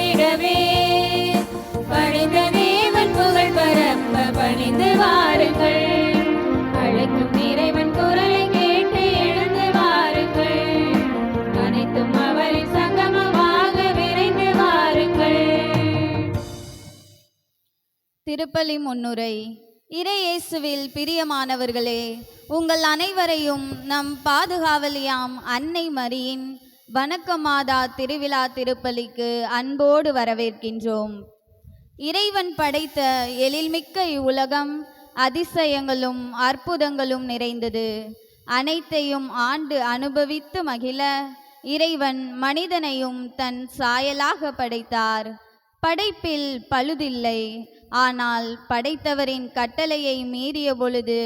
பணிந்திடவே பணிந்த தேவன் புகழ் பரப்ப பணிந்து வாருங்கள். அழைக்கும் இறைவன் குரலை கேட்டு எழுந்து வாருங்கள். அனைத்தும் அவரின் சங்கமமாக விரைந்து வாருங்கள். திருப்பலி முன்னுரை. இறை இயேசுவில் பிரியமானவர்களே, உங்கள் அனைவரையும் நம் பாதுகாவலியாம் அன்னை மரியின் வணக்க மாதா திருவிழா திருப்பலிக்கு அன்போடு வரவேற்கின்றோம். இறைவன் படைத்த எழில்மிக்க இவ்வுலகம் அதிசயங்களும் அற்புதங்களும் நிறைந்தது. அனைத்தையும் ஆண்டு அனுபவித்து மகிழ இறைவன் மனிதனையும் தன் சாயலாக படைத்தார். படைப்பில் பழுதில்லை. ஆனால் படைத்தவரின் கட்டளையை மீறிய பொழுது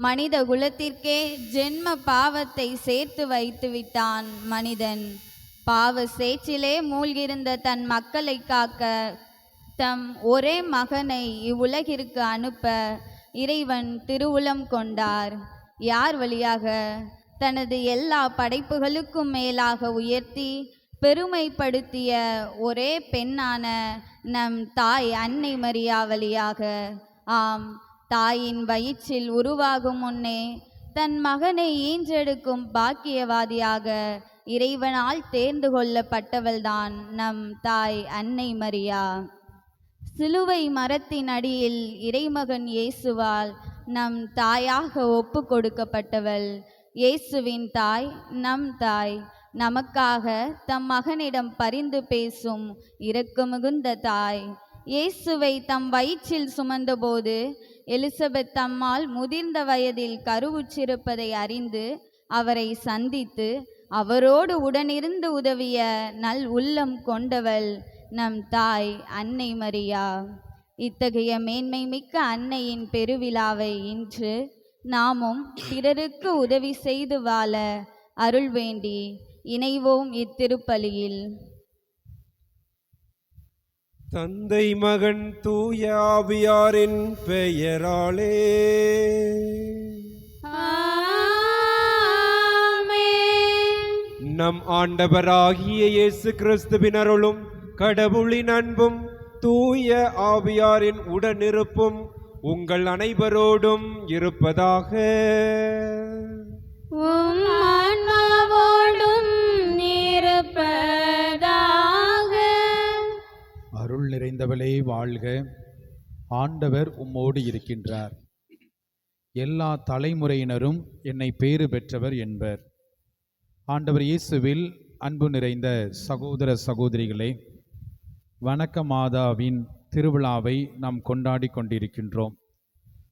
மனித குலத்திற்கே ஜென்ம பாவத்தை சேர்த்து வைத்து விட்டான் மனிதன். பாவ சேற்றிலே மூழ்கியிருந்த தன் மக்களை காக்க தம் ஒரே மகனை இவ்வுலகிற்கு அனுப்ப இறைவன் திருவுளம் கொண்டார். யார் வழியாக? தனது எல்லா படைப்புகளுக்கும் மேலாக உயர்த்தி பெருமைப்படுத்திய ஒரே பெண்ணான நம் தாய் அன்னை மரியா வழியாக. ஆம், தாயின் வயிற்றில் உருவாகும் முன்னே தன் மகனை ஈன்றெடுக்கும் பாக்கியவாதியாக இறைவனால் தேர்ந்து கொள்ளப்பட்டவள்தான் நம் தாய் அன்னை மரியா. சிலுவை மரத்தின் அடியில் இறைமகன் இயேசுவால் நம் தாயாக ஒப்பு கொடுக்கப்பட்டவள். இயேசுவின் தாய் நம் தாய். நமக்காக தம் மகனிடம் பரிந்து பேசும் இரக்கமிகுந்த தாய். இயேசுவை தம் வயிற்றில் சுமந்தபோது எலிசபெத் அம்மாள் முதிர்ந்த வயதில் கருவுற்றிருப்பதை அறிந்து அவரை சந்தித்து அவரோடு உடனிருந்து உதவிய நல் உள்ளம் கொண்டவள் நம் தாய் அன்னை மரியா. இத்தகைய மேன்மை மிக்க அன்னையின் பெருவிழாவை இன்று நாமும் பிறருக்கு உதவி செய்து வாழ அருள் வேண்டி இணைவோம் இத்திருப்பலியில். தந்தை மகன் தூய ஆவியாரின் பெயராலே ஆமென். நம் ஆண்டவராகிய இயேசு கிறிஸ்துவின் அருளும் கடவுளின் அன்பும் தூய ஆவியாரின் உடனிருப்பும் உங்கள் அனைவரோடும் இருப்பதாக. உம் ஆன்மாவோடும் இருப்பதாக. அருள் நிறைந்தவளே வாழ்க, ஆண்டவர் உம்மோடு இருக்கின்றார். எல்லா தலைமுறையினரும் என்னை பேறு பெற்றவர் என்பர். ஆண்டவர் இயேசுவில் அன்பு நிறைந்த சகோதர சகோதரிகளே, வணக்க மாதாவின் திருவிழாவை நாம் கொண்டாடி கொண்டிருக்கின்றோம்.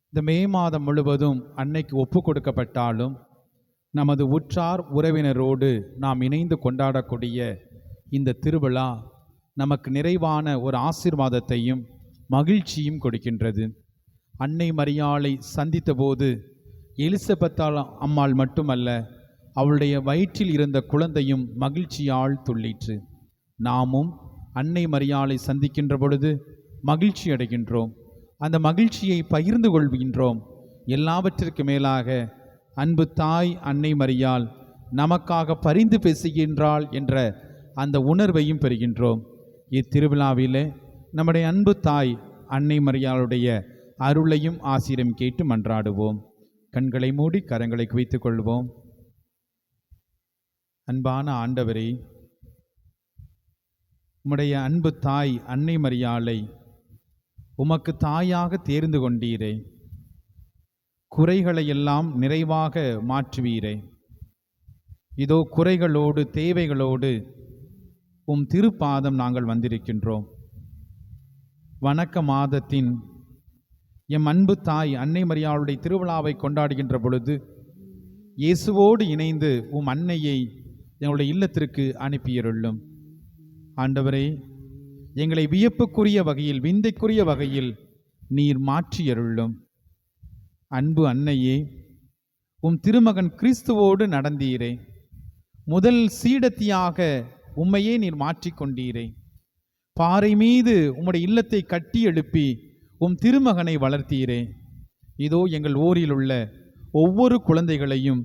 இந்த மே மாதம் முழுவதும் அன்னைக்கு ஒப்பு கொடுக்கப்பட்டாலும் நமது உற்றார் உறவினரோடு நாம் இணைந்து கொண்டாடக்கூடிய இந்த திருவிழா நமக்கு நிறைவான ஒரு ஆசீர்வாதத்தையும் மகிழ்ச்சியும் கொடுக்கின்றது. அன்னை மரியாளை சந்தித்த போது எலிசபெத்தால் அம்மாள் மட்டுமல்ல, அவளுடைய வயிற்றில் இருந்த குழந்தையும் மகிழ்ச்சியால் துள்ளிற்று. நாமும் அன்னை மரியாளை சந்திக்கின்ற பொழுது மகிழ்ச்சி அடைகின்றோம். அந்த மகிழ்ச்சியை பகிர்ந்து கொள்கின்றோம். எல்லாவற்றிற்கு மேலாக அன்பு தாய் அன்னை மரியாள் நமக்காக பரிந்து பேசுகின்றாள் என்ற அந்த உணர்வையும் பெறுகின்றோம். இத்திருவிழாவிலே நம்முடைய அன்பு தாய் அன்னை மரியாளுடைய அருளையும் ஆசீரும் கேட்டு மன்றாடுவோம். கண்களை மூடி கரங்களை குவித்துக் கொள்வோம். அன்பான ஆண்டவரே, உம்முடைய அன்பு தாய் அன்னை மரியாளை உமக்கு தாயாக தேர்ந்து கொண்டீரே. குறைகளை எல்லாம் நிறைவாக மாற்றுவீரே. இதோ குறைகளோடு தேவைகளோடு உம் திருப்பாதம் நாங்கள் வந்திருக்கின்றோம். வணக்க மாதத்தின் எம் அன்பு தாய் அன்னை மரியாளுடைய திருவிழாவை கொண்டாடுகின்ற பொழுது இயேசுவோடு இணைந்து உம் அன்னையை எங்களுடைய இல்லத்திற்கு அனுப்பியருளும். ஆண்டவரே, எங்களை வியப்புக்குரிய வகையில், விந்தைக்குரிய வகையில் நீர் மாற்றியருளும். அன்பு அன்னையே, உம் திருமகன் கிறிஸ்துவோடு நடந்தீரே. முதல் சீடத்தியாக உம்மையே நீர் மாற்றிக்கொண்டீரே. பாறை மீது உம்முடைய இல்லத்தை கட்டி எழுப்பி உம் திருமகனை வளர்த்தீரே. இதோ எங்கள் ஊரில் உள்ள ஒவ்வொரு குழந்தைகளையும்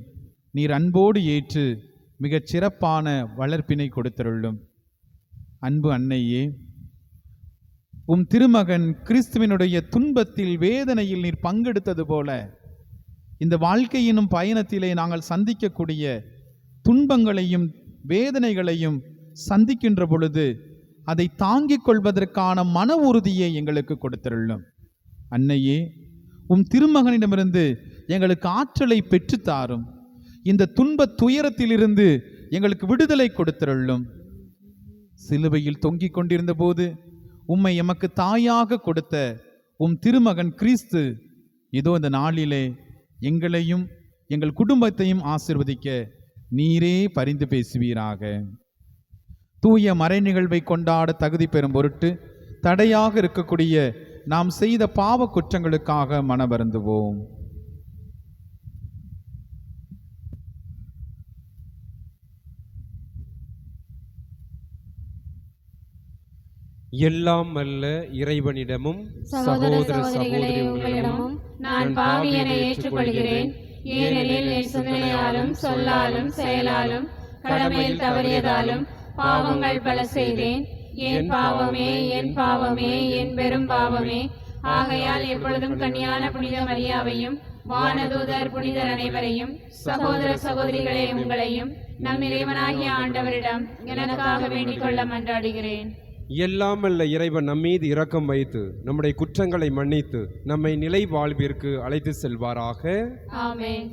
நீர் அன்போடு ஏற்று மிகச் சிறப்பான வளர்ப்பினை கொடுத்தருளும். அன்பு அன்னையே, உம் திருமகன் கிறிஸ்துவினுடைய துன்பத்தில் வேதனையில் நீர் பங்கெடுத்தது போல இந்த வாழ்க்கையினும் பயணத்திலே நாங்கள் சந்திக்கக்கூடிய துன்பங்களையும் வேதனைகளையும் சந்திக்கின்ற பொழுது அதை தாங்கிக் கொள்வதற்கான மன உறுதியை எங்களுக்கு கொடுத்திருளும். அன்னையே, உம் திருமகனிடமிருந்து எங்களுக்கு ஆற்றலை பெற்றுத்தாரும். இந்த துன்ப துயரத்திலிருந்து எங்களுக்கு விடுதலை கொடுத்திருளும். சிலுவையில் தொங்கிக் கொண்டிருந்த போது உம்மை எமக்கு தாயாக கொடுத்த உம் திருமகன் கிறிஸ்து இதோ இந்த நாளிலே எங்களையும் எங்கள் குடும்பத்தையும் ஆசீர்வதிக்க நீரே பரிந்து பேசுவீராக. தூய மறை நிகழ்வை கொண்டாட தகுதி பெறும் பொருட்டு தடையாக இருக்கக்கூடிய நாம் செய்த பாவ குற்றங்களுக்காக மனவருந்துவோம். எல்லாம் அல்ல இறைவனிடமும் சகோதர சகோதரிகளே, உங்களிடமும் நான் பாவி என ஏற்றுக்கொள்கிறேன். ஏனெனில் என் சிந்தனையாலும் சொல்லாலும் செயலாலும் கடமையில் தவறியதாலும் பாவங்கள் பல செய்தேன். என் பாவமே, என் பாவமே, என் பெரும் பாவமே. ஆகையால் எப்பொழுதும் கன்னியான புனித மரியாவையும் வானதூதர் புனிதர் அனைவரையும் சகோதர சகோதரிகளே உங்களையும் நம் இறைவனாகிய ஆண்டவரிடம் எனக்காக வேண்டிக் கொள்ள மன்றாடுகிறேன். எல்லாம் அல்ல இறைவன் நம்மீது இரக்கம் வைத்து நம்முடைய குற்றங்களை மன்னித்து நம்மை நிலை வாழ்விற்கு அழைத்து செல்வாராக. ஆமென்.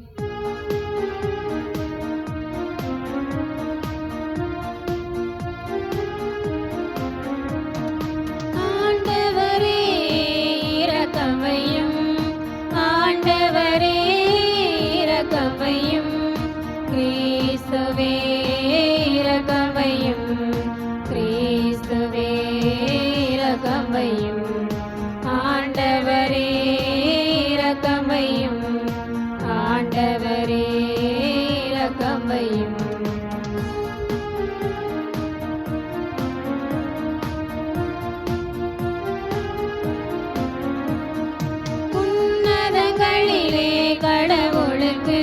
ஆண்டவரே இரக்கம் வையும், ஆண்டவரே இரக்கம் வையும். கிறிஸ்துவே இரக்கம் வையும், கிறிஸ்துவே இரக்கம் வையும். ஆண்டவரே இரக்கம் வையும், ஆண்டவரே இரக்கம் வையும். உன்னதங்களிலே கடவுளுக்கு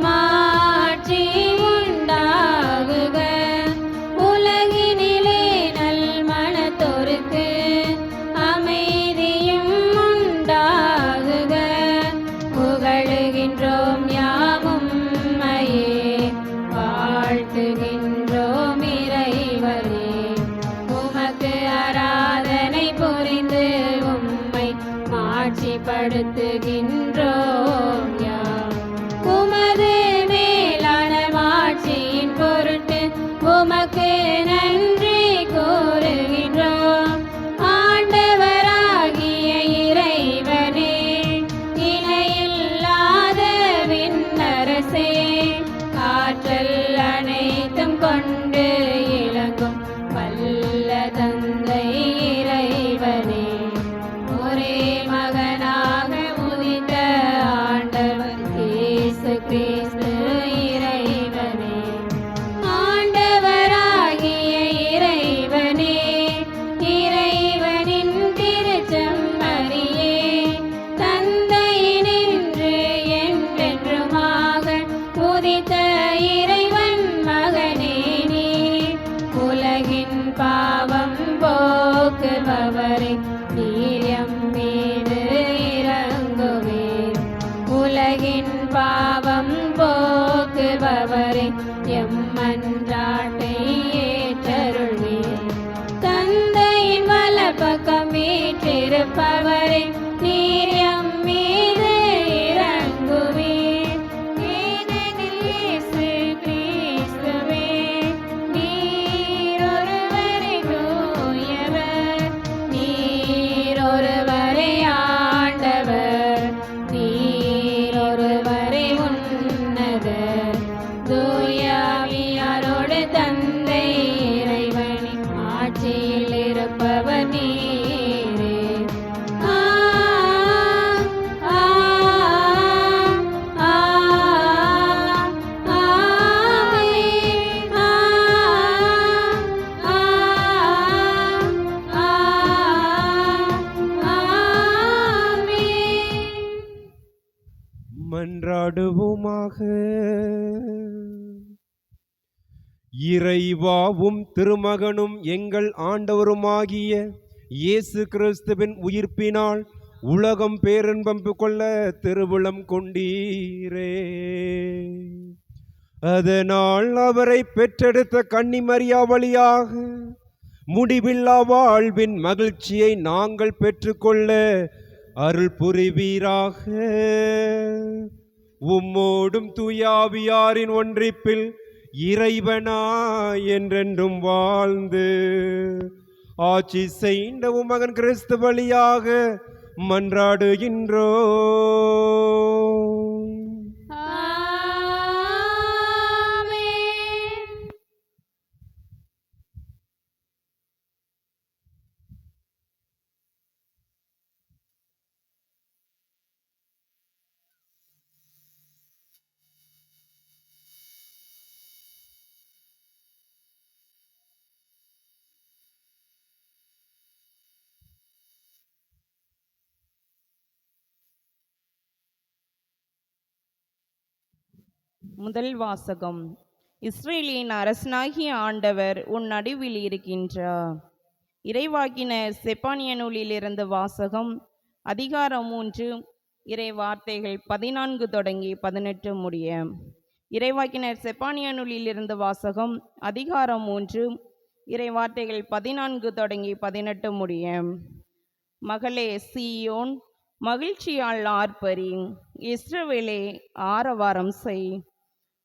மாட்சி உண்டாகுக. உலகினிலே நல் மனத்தோருக்கு அமைதியும் உண்டாகுக. புகழுகின்றோம் யாமும் மையே, வாழ்த்துகின்றோம் இறைவரே. உமக்கு ஆராதனை புரிந்து உம்மை மாட்சிப்படுத்துகின்றோம் யாம். உமது மேலான மாட்சியின் பொருட்டு உமக்கு நன்றி கூறுகின்றோம். ஆண்டவராகிய இறைவனே, இணையில்லாத விண்ணரசே, ஆற்றல் அனைத்தும் கொண்டு இலங்கும் வல்ல தந்தை இறைவனே, ஒரே மகனாக உதித்த ஆண்டவர் இயேசு கிறிஸ்து இறைவனே. ஆண்டவராகிய இறைவனே, இறைவனின் திருச்செம்மறியே, தந்தையினின்று என்றென்றுமாக உதித்த இறைவன் மகனே நீ. உலகின் பாவம் போக்குபவரே, நீர் எம் மீது இரங்குவீர். உலகின் பாவம் போக்குபவரே, எம் மன்றாட்டை ஏற்றருள்வீர். தந்தையின் வலப்பக்கம் வீற்றிருப்பவரே, நீர் எம் மீது இரங்குவீர். ஏனெனில் இயேசு கிறிஸ்துவே, நீர் ஒருவரே தூயவர், நீர் ஒருவரே ஆண்டவர், நீர் ஒருவரே உன்னதர். தூய ஆவியாரோடு தந்தை இறைவனின் ஆட்சியில் இருப்பவர் நீரே. ஆ ஆ ஆ ஆமென். ஆ ஆ ஆமென். மன்றாடுவோமாக. இறைவாவும் திருமகனும் எங்கள் ஆண்டவருமாகிய இயேசு கிறிஸ்துவின் உயிர்ப்பினால் உலகம் பேரின்பம் கொள்ள திருவுளம் கொண்டீரே. அதனால் அவரை பெற்றெடுத்த கன்னிமரியா வழியாக முடிவில்லா வாழ்வின் மகிழ்ச்சியை நாங்கள் பெற்றுக்கொள்ள அருள் புரிவீராக. உம்மோடும் தூயாவியாரின் ஒன்றிப்பில் இறைவனா என்றென்றும் வாழ்ந்து ஆட்சி செய்த உமகன் கிறிஸ்து வழியாக மன்றாடுகின்றோ. முதல் வாசகம். இஸ்ரேலின் அரசனாகிய ஆண்டவர் உன் நடுவில் இருக்கின்றார். இறைவாக்கினர் செப்பானிய நூலிலிருந்து வாசகம். அதிகாரம் 3, இறை வார்த்தைகள் 14 தொடங்கி 18 முடிய. இறைவாக்கினர் செப்பானிய நூலிலிருந்து வாசகம். அதிகாரம் 3, இறை வார்த்தைகள் 14 தொடங்கி 18 முடிய. மகளே சீயோன், மகிழ்ச்சியால் ஆர்ப்பரி, இஸ்ரவேலே ஆரவாரம் செய்.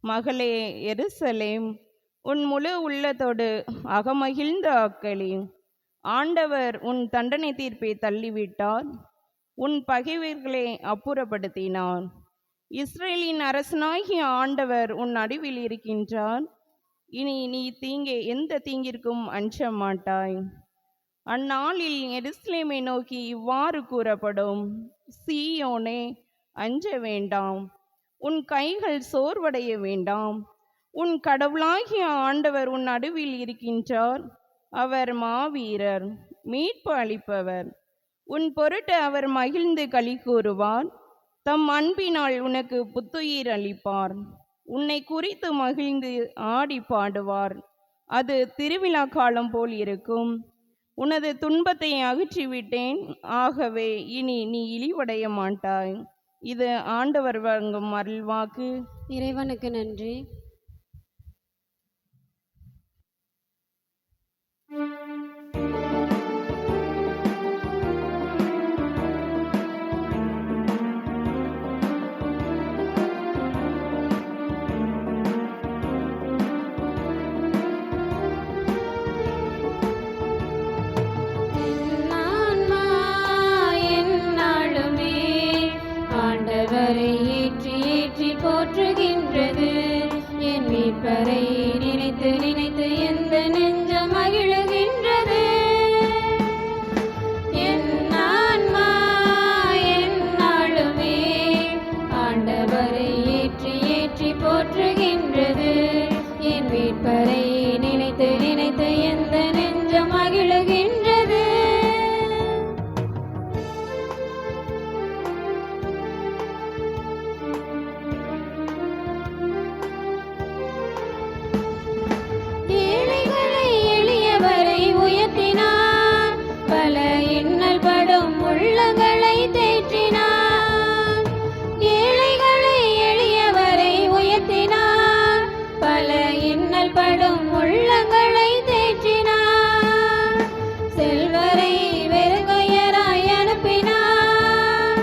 மகளே எருசலேம், உன் முழு உள்ளத்தோடு அகமகிழ்ந்த அக்களி. ஆண்டவர் உன் தண்டனை தீர்ப்பை தள்ளிவிட்டார், உன் பகைவர்களை அப்புறப்படுத்தினார். இஸ்ரேலின் அரசனாகிய ஆண்டவர் உன் நடுவில் இருக்கின்றார். இனி நீ எந்த தீங்கிற்கும் அஞ்ச மாட்டாய். அந்நாளில் எருசலேமை நோக்கி இவ்வாறு கூறப்படும்: சீயோனே, அஞ்ச வேண்டாம், உன் கைகள் சோர்வடைய வேண்டாம். உன் கடவுளாகிய ஆண்டவர் உன் நடுவில் இருக்கின்றார். அவர் மாவீரர், மீட்பு அளிப்பவர். உன் பொருட்டு அவர் மகிழ்ந்து களி கூறுவார். தம் அன்பினால் உனக்கு புத்துயிர் அளிப்பார். உன்னை குறித்து மகிழ்ந்து ஆடி பாடுவார். அது திருவிழா காலம் போல் இருக்கும். உனது துன்பத்தை அகற்றிவிட்டேன், ஆகவே இனி நீ இழிவடைய மாட்டாய். இது ஆண்டவர் வழங்கும் அருள்வாக்கு. இறைவனுக்கு நன்றி. போற்றுகின்றது என் மீட்பரை நினைத்து நினைத்து எந்த நெஞ்சம் மகிழுகின்றது. என் ஆன்மா எந்நாளுமே ஆண்டவரை ஏற்றி ஏற்றி போற்றுகின்றது. என் மீட்பரை நினைத்து நினைத்து எந்த நெஞ்சம் மகிழுகின்றது. உள்ளங்களை தேற்றினார். ஏழைகளை எளியவரை உயர்த்தினார். பல இன்னல் படும் உள்ளங்களை தேற்றினார். செல்வரை வெறுங்கையராய் அனுப்பினார்.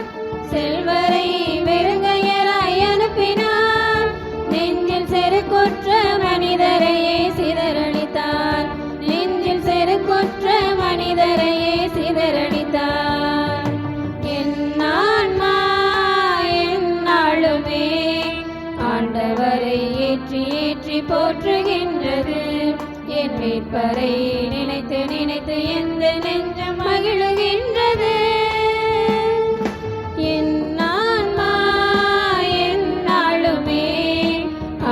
செல்வரை வெறுங்கையராய் அனுப்பினார். நெஞ்சில் செருக்குற்ற மனிதரையே சிதறடித்தார். நெஞ்சில் செருக்குற்ற மனிதரையே சிதறடித்தார். ஆண்டவரை ஏற்றி ஏற்றி போற்றுகின்றது. என் மீட்பரை நினைத்து நினைத்து எந்த நெஞ்சம் மகிழுகின்றது. என் ஆன்மா எந்நாளுமே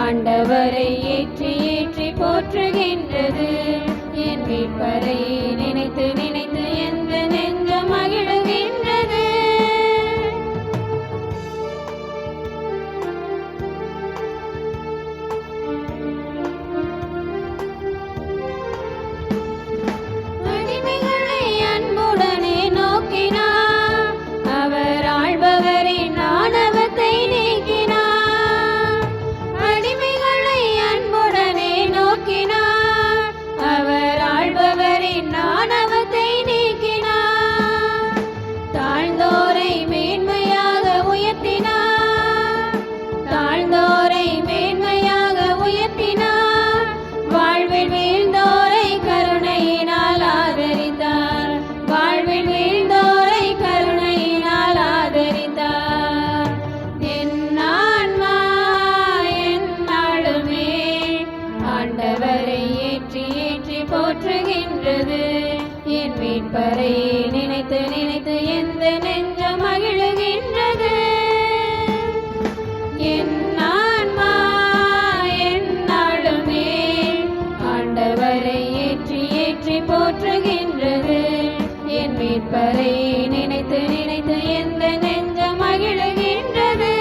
ஆண்டவரை ஏற்றி ஏற்றி போற்றுகின்றது. என் மீட்பரை நினைத்து நினைத்து எந்த நெஞ்சம் மகிழுகின்றது. அடிமைகளை அன்பு மீட்பரை நினைத்து நினைத்து எந்த நெஞ்சம் மகிழுகின்றது. என் ஆன்மா எந்நாளுமே ஆண்டவரை ஏற்றி ஏற்றி போற்றுகின்றது. என் மீட்பரை நினைத்து நினைத்து எந்த நெஞ்சம் மகிழுகின்றது.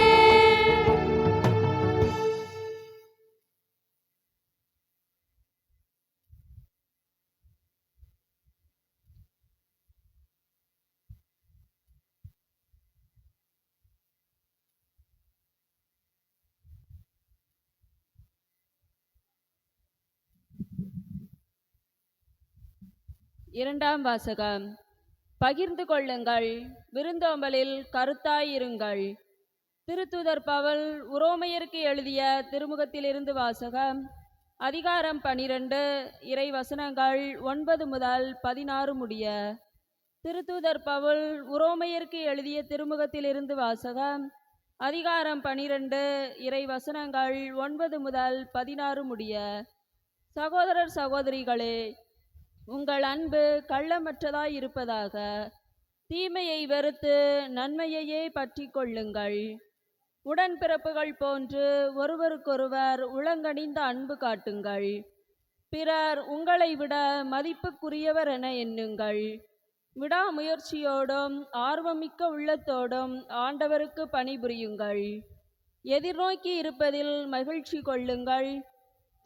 இரண்டாம் வாசகம். பகிர்ந்து கொள்ளுங்கள், விருந்தோம்பலில் கருத்தாயிருங்கள். திருத்தூதர் பவுல் உரோமையருக்கு எழுதிய திருமுகத்திலிருந்து வாசகம். அதிகாரம் 12, இறை வசனங்கள் 9 முதல் 16 முடிய. திருத்தூதர் பவுல் உரோமையருக்கு எழுதிய திருமுகத்திலிருந்து வாசகம். அதிகாரம் 12, இறை வசனங்கள் 9 முதல் 16 முடிய. சகோதரர் சகோதரிகளே, உங்கள் அன்பு கள்ளமற்றதாயிருப்பதாக. தீமையை வெறுத்து நன்மையையே பற்றி கொள்ளுங்கள். உடன்பிறப்புகள் போன்று ஒருவருக்கொருவர் உளங்கனிந்த அன்பு காட்டுங்கள். பிறர் உங்களை விட மதிப்புக்குரியவர் என எண்ணுங்கள். விடாமுயற்சியோடும் ஆர்வமிக்க உள்ளத்தோடும் ஆண்டவருக்கு பணிபுரியுங்கள். எதிர்நோக்கி இருப்பதில் மகிழ்ச்சி கொள்ளுங்கள்.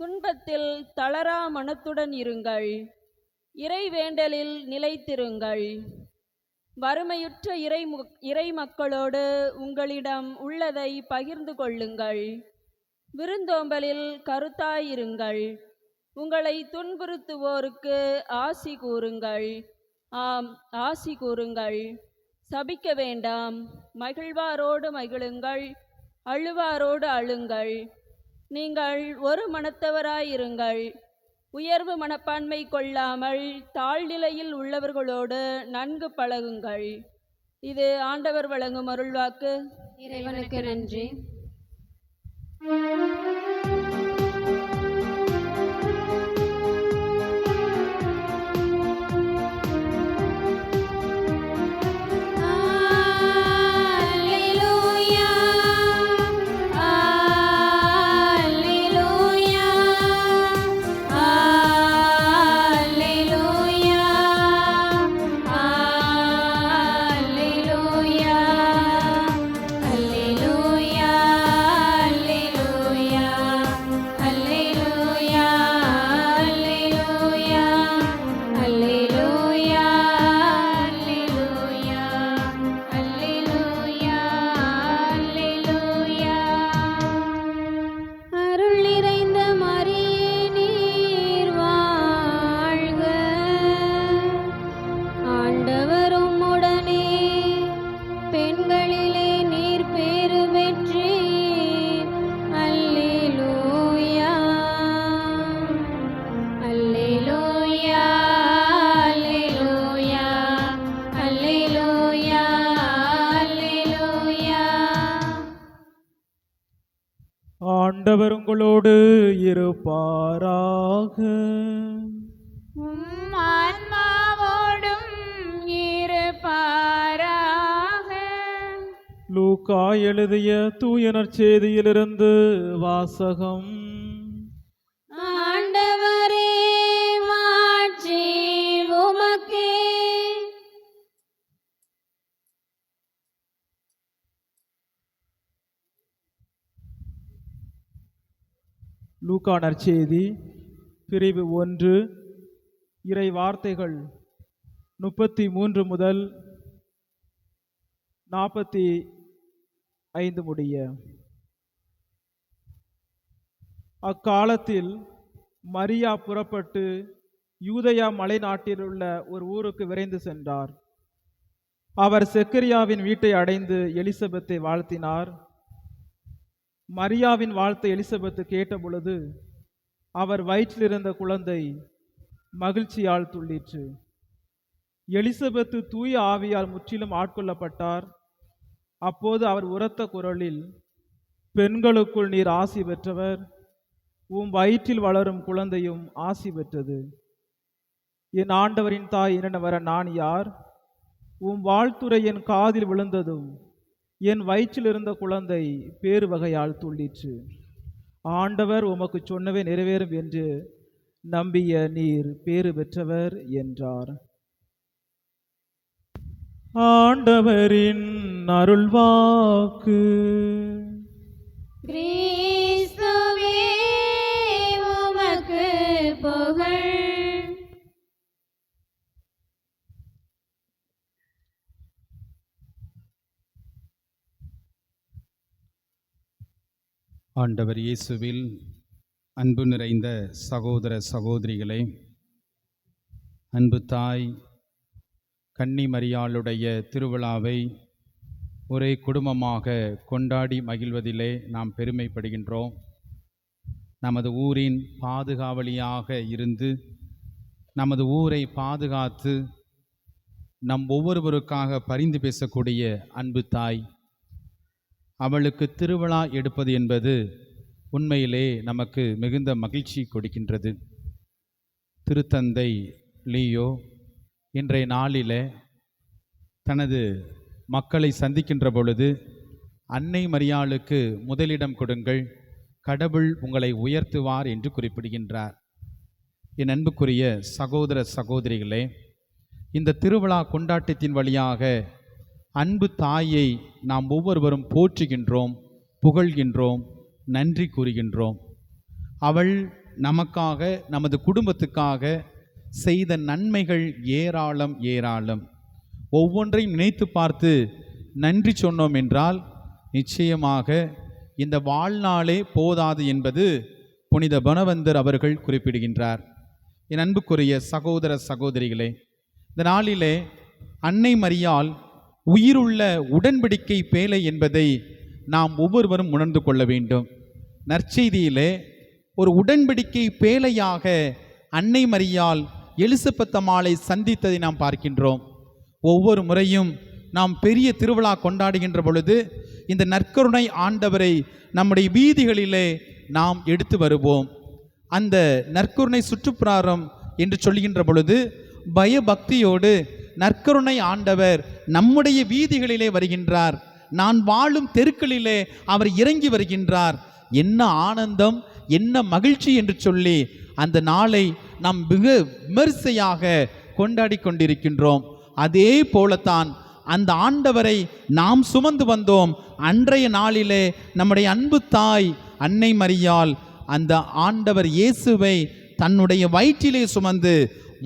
துன்பத்தில் தளரா மனத்துடன் இருங்கள். இறை வேண்டலில் நிலைத்திருங்கள். வறுமையுற்ற இறை மக்களோடு உங்களிடம் உள்ளதை பகிர்ந்து கொள்ளுங்கள். விருந்தோம்பலில் கருத்தாயிருங்கள். உங்களை துன்புறுத்துவோருக்கு ஆசி கூறுங்கள். ஆம், ஆசி கூறுங்கள். சபிக்க வேண்டாம். மகிழ்வாரோடு மகிழுங்கள், அழுவாரோடு அழுங்கள். நீங்கள் ஒரு மனத்தவராயிருங்கள். உயர்வு மனப்பான்மை கொள்ளாமல் தாழ்நிலையில் உள்ளவர்களோடு நன்கு பழகுங்கள். இது ஆண்டவர் வழங்கும் அருள்வாக்கு. இறைவனுக்கு நன்றி. ஆண்டவர் உங்களோடு இருப்பாராக. உம் ஆன்மாவோடும் இருப்பாராக. லூக்கா எழுதிய தூய நற்செய்தியிலிருந்து வாசகம். ஆண்டவரே, மாட்சி உமக்கே. லூக்கா நற்செய்தி பிரிவு 1, இறை வார்த்தைகள் 33 முதல் 45 முடிய. அக்காலத்தில் மரியா புறப்பட்டு யூதயா மலை நாட்டிலுள்ள ஒரு ஊருக்கு விரைந்து சென்றார். அவர் செக்கரியாவின் வீட்டை அடைந்து எலிசபெத்தை வாழ்த்தினார். மரியாவின் வாழ்த்தை எலிசபெத்து கேட்டபொழுது அவர் வயிற்றிலிருந்த குழந்தை மகிழ்ச்சியால் துள்ளிற்று. எலிசபெத்து தூய ஆவியால் முற்றிலும் ஆட்கொள்ளப்பட்டார். அப்போது அவர் உரத்த குரலில், பெண்களுக்குள் நீர் ஆசி பெற்றவர், உம் வயிற்றில் வளரும் குழந்தையும் ஆசி பெற்றது. என் ஆண்டவரின் தாய் என்னென்ன வர நான் யார்? உம் வாழ்த்துரை என் காதில் விழுந்ததும் என் வயிற்றில் இருந்த குழந்தை பேறு வகையால் துள்ளிற்று. ஆண்டவர் உமக்கு சொன்னவே நிறைவேறும் என்று நம்பிய நீர் பேறு பெற்றவர் என்றார். ஆண்டவரின் அருள்வாக்கு. கிறிஸ்துவே உமக்கு புகழ். ஆண்டவர் இயேசுவில் அன்பு நிறைந்த சகோதர சகோதரிகளே, அன்பு தாய் கன்னி மரியாளுடைய திருவிழாவை ஒரே குடும்பமாக கொண்டாடி மகிழ்வதிலே நாம் பெருமைப்படுகின்றோம். நமது ஊரின் பாதுகாவலியாக இருந்து நமது ஊரை பாதுகாத்து நம் ஒவ்வொருவருக்காக பரிந்து பேசக்கூடிய அன்பு தாய், அவளுக்கு திருவிழா எடுப்பது என்பது உண்மையிலே நமக்கு மிகுந்த மகிழ்ச்சி கொடுக்கின்றது. திருத்தந்தை லியோ இன்றைய நாளிலே தனது மக்களை சந்திக்கின்ற பொழுது, அன்னை மரியாளுக்கு முதலிடம் கொடுங்கள், கடவுள் உங்களை உயர்த்துவார் என்று குறிப்பிடுகின்றார். என் அன்புக்குரிய சகோதர சகோதரிகளே, இந்த திருவிழா கொண்டாட்டத்தின் வழியாக அன்பு தாயை நாம் ஒவ்வொருவரும் போற்றுகின்றோம், புகழ்கின்றோம், நன்றி கூறுகின்றோம். அவள் நமக்காக, நமது குடும்பத்துக்காக செய்த நன்மைகள் ஏராளம் ஏராளம். ஒவ்வொன்றையும் நினைத்து பார்த்து நன்றி சொன்னோம் என்றால் நிச்சயமாக இந்த வாழ்நாளே போதாது என்பது புனித பனவந்தர் அவர்கள் குறிப்பிடுகின்றார். என் அன்புக்குரிய சகோதர சகோதரிகளே, இந்த நாளிலே அன்னை மரியாள் உயிருள்ள உடன்படிக்கை பேழை என்பதை நாம் ஒவ்வொருவரும் உணர்ந்து கொள்ள வேண்டும். நற்செய்தியிலே ஒரு உடன்படிக்கை பேழையாக அன்னை மரியாள் எலிசபெத் அம்மாளை சந்தித்ததை நாம் பார்க்கின்றோம். ஒவ்வொரு முறையும் நாம் பெரிய திருவிழா கொண்டாடுகின்ற பொழுது இந்த நற்கருணை ஆண்டவரை நம்முடைய வீதிகளிலே நாம் எடுத்து வருவோம். அந்த நற்கருணை சுற்றுப்பிராரம் என்று சொல்கின்ற பொழுது பயபக்தியோடு நற்கருணை ஆண்டவர் நம்முடைய வீதிகளிலே வருகின்றார். நான் வாழும் தெருக்களிலே அவர் இறங்கி வருகின்றார். என்ன ஆனந்தம், என்ன மகிழ்ச்சி என்று சொல்லி அந்த நாளை நாம் மிக விமரிசையாக கொண்டாடி கொண்டிருக்கின்றோம். அதே போலத்தான் அந்த ஆண்டவரை நாம் சுமந்து வந்தோம். அன்றைய நாளிலே நம்முடைய அன்பு தாய் அன்னை மரியாள் அந்த ஆண்டவர் இயேசுவை தன்னுடைய வயிற்றிலே சுமந்து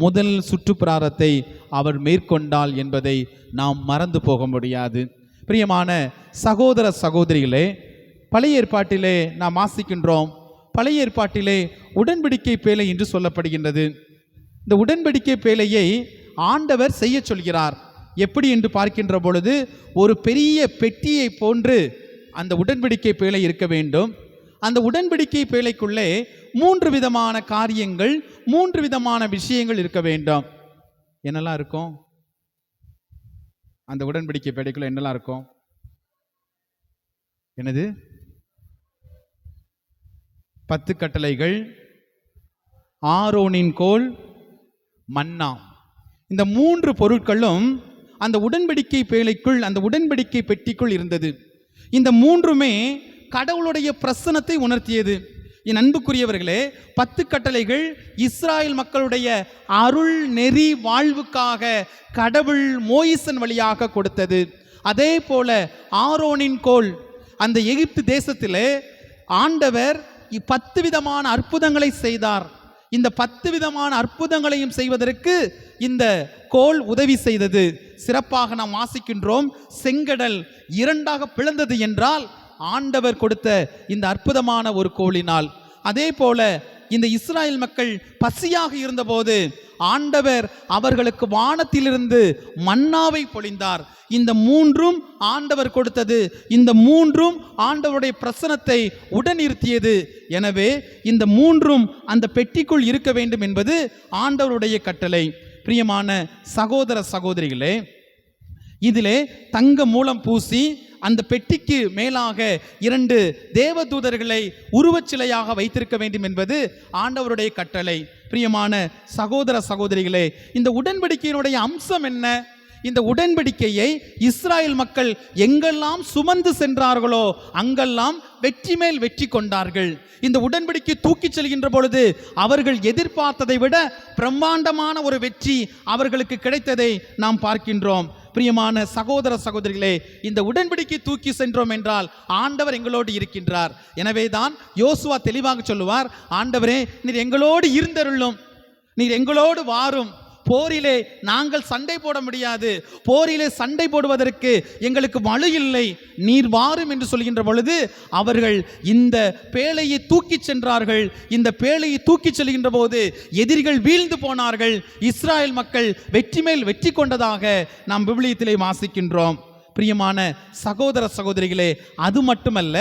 முதல் சுற்றுப்பிராரத்தை அவர் மேற்கொண்டாள் என்பதை நாம் மறந்து போக முடியாது. பிரியமான சகோதர சகோதரிகளே, பழைய ஏற்பாட்டிலே நாம் வாசிக்கின்றோம். பழைய ஏற்பாட்டிலே உடன்படிக்கை பேழை என்று சொல்லப்படுகின்றது. இந்த உடன்படிக்கை பேழையை ஆண்டவர் செய்ய சொல்கிறார். எப்படி என்று பார்க்கின்ற பொழுது ஒரு பெரிய பெட்டியை போன்று அந்த உடன்படிக்கை பேழை இருக்க வேண்டும். அந்த உடன்படிக்கை பேழைக்குள்ளே 3 விதமான காரியங்கள், 3 விதமான விஷயங்கள் இருக்க வேண்டும். என்னெல்லாம் இருக்கும் அந்த உடன்படிக்கை பேழைக்குள்ள? என்னெல்லாம் இருக்கும்? என்னது? 10 கட்டளைகள், ஆரோனின் கோல், மன்னா. இந்த 3 பொருட்களும் அந்த உடன்படிக்கை பேழைக்குள், அந்த உடன்படிக்கை பெட்டிக்குள் இருந்தது. இந்த 3மே கடவுளுடைய பிரசன்னத்தை உணர்த்தியது. என் அன்புக்குரியவர்களே, 10 கட்டளைகள் இஸ்ராயல் மக்களுடைய அருள் நெறி வாழ்வுக்காக கடவுள் மோயிசன் வழியாக கொடுத்தது. அதே போல ஆரோனின் கோல், அந்த எகிப்து தேசத்திலே ஆண்டவர் 10 விதமான அற்புதங்களை செய்தார். இந்த 10 விதமான அற்புதங்களையும் செய்வதற்கு இந்த கோல் உதவி செய்தது. சிறப்பாக நாம் வாசிக்கின்றோம், செங்கடல் 2ஆக பிளந்தது என்றால் ஆண்டவர் கொடுத்த இந்த அற்புதமான ஒரு கோலினால். அதே போல இந்த இஸ்ராயல் மக்கள் பசியாக இருந்தபோது ஆண்டவர் அவர்களுக்கு வானத்திலிருந்து மன்னாவை பொழிந்தார். இந்த 3ம் ஆண்டவர் கொடுத்தது. இந்த 3ம் ஆண்டவருடைய பிரசன்னத்தை உடனிருத்தியது. எனவே இந்த 3ம் அந்த பெட்டிக்குள் இருக்க வேண்டும் என்பது ஆண்டவருடைய கட்டளை. பிரியமான சகோதர சகோதரிகளே, இதிலே தங்க மூலம் பூசி அந்த பெட்டிக்கு மேலாக 2 தேவதூதர்களை உருவச்சிலையாக வைத்திருக்க வேண்டும் என்பது ஆண்டவருடைய கட்டளை. பிரியமான சகோதர சகோதரிகளே, இந்த உடன்படிக்கையினுடைய அம்சம் என்ன? இந்த உடன்படிக்கையை இஸ்ராயேல் மக்கள் எங்கெல்லாம் சுமந்து சென்றார்களோ அங்கெல்லாம் வெற்றி மேல் வெற்றி கொண்டார்கள். இந்த உடன்படிக்கை தூக்கி செல்கின்ற பொழுது அவர்கள் எதிர்பார்த்ததை விட பிரம்மாண்டமான ஒரு வெற்றி அவர்களுக்கு கிடைத்ததை நாம் பார்க்கின்றோம். பிரியமான சகோதர சகோதரிகளே, இந்த உடன்படிக்கை தூக்கி சென்றோம் என்றால் ஆண்டவர் எங்களோடு இருக்கின்றார். எனவேதான் யோசுவா தெளிவாக சொல்லுவார், ஆண்டவரே நீர் எங்களோடு இருந்தருளும், நீர் எங்களோடு வாரும். போரிலே நாங்கள் சண்டை போட முடியாது, போரிலே சண்டை போடுவதற்கு எங்களுக்கு வலு இல்லை, நீர் வாரும் என்று சொல்கின்ற பொழுது அவர்கள் இந்த பேழையை தூக்கி சென்றார்கள். இந்த பேழையை தூக்கி செல்கின்ற போது எதிரிகள் வீழ்ந்து போனார்கள். இஸ்ராயேல் மக்கள் வெற்றி மேல் வெற்றி கொண்டதாக நாம் விவிலியத்திலே வாசிக்கின்றோம். பிரியமான சகோதர சகோதரிகளே, அது மட்டுமல்ல,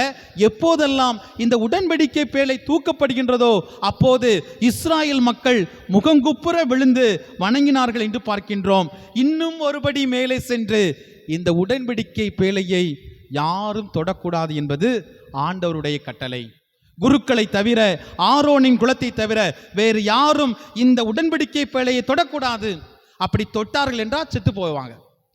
எப்போதெல்லாம் இந்த உடன்படிக்கை பேழை தூக்கப்படுகின்றதோ அப்போது இஸ்ராயேல் மக்கள் முகங்குப்புற விழுந்து வணங்கினார்கள் என்று பார்க்கின்றோம். இன்னும் ஒருபடி மேலே சென்று இந்த உடன்படிக்கை பேழையை யாரும் தொடக்கூடாது என்பது ஆண்டவருடைய கட்டளை. குருக்களை தவிர, ஆரோனின் குலத்தை தவிர வேறு யாரும் இந்த உடன்படிக்கை பேழையை தொடக்கூடாது. அப்படி தொட்டார்கள் என்றால் செத்து போவாங்க.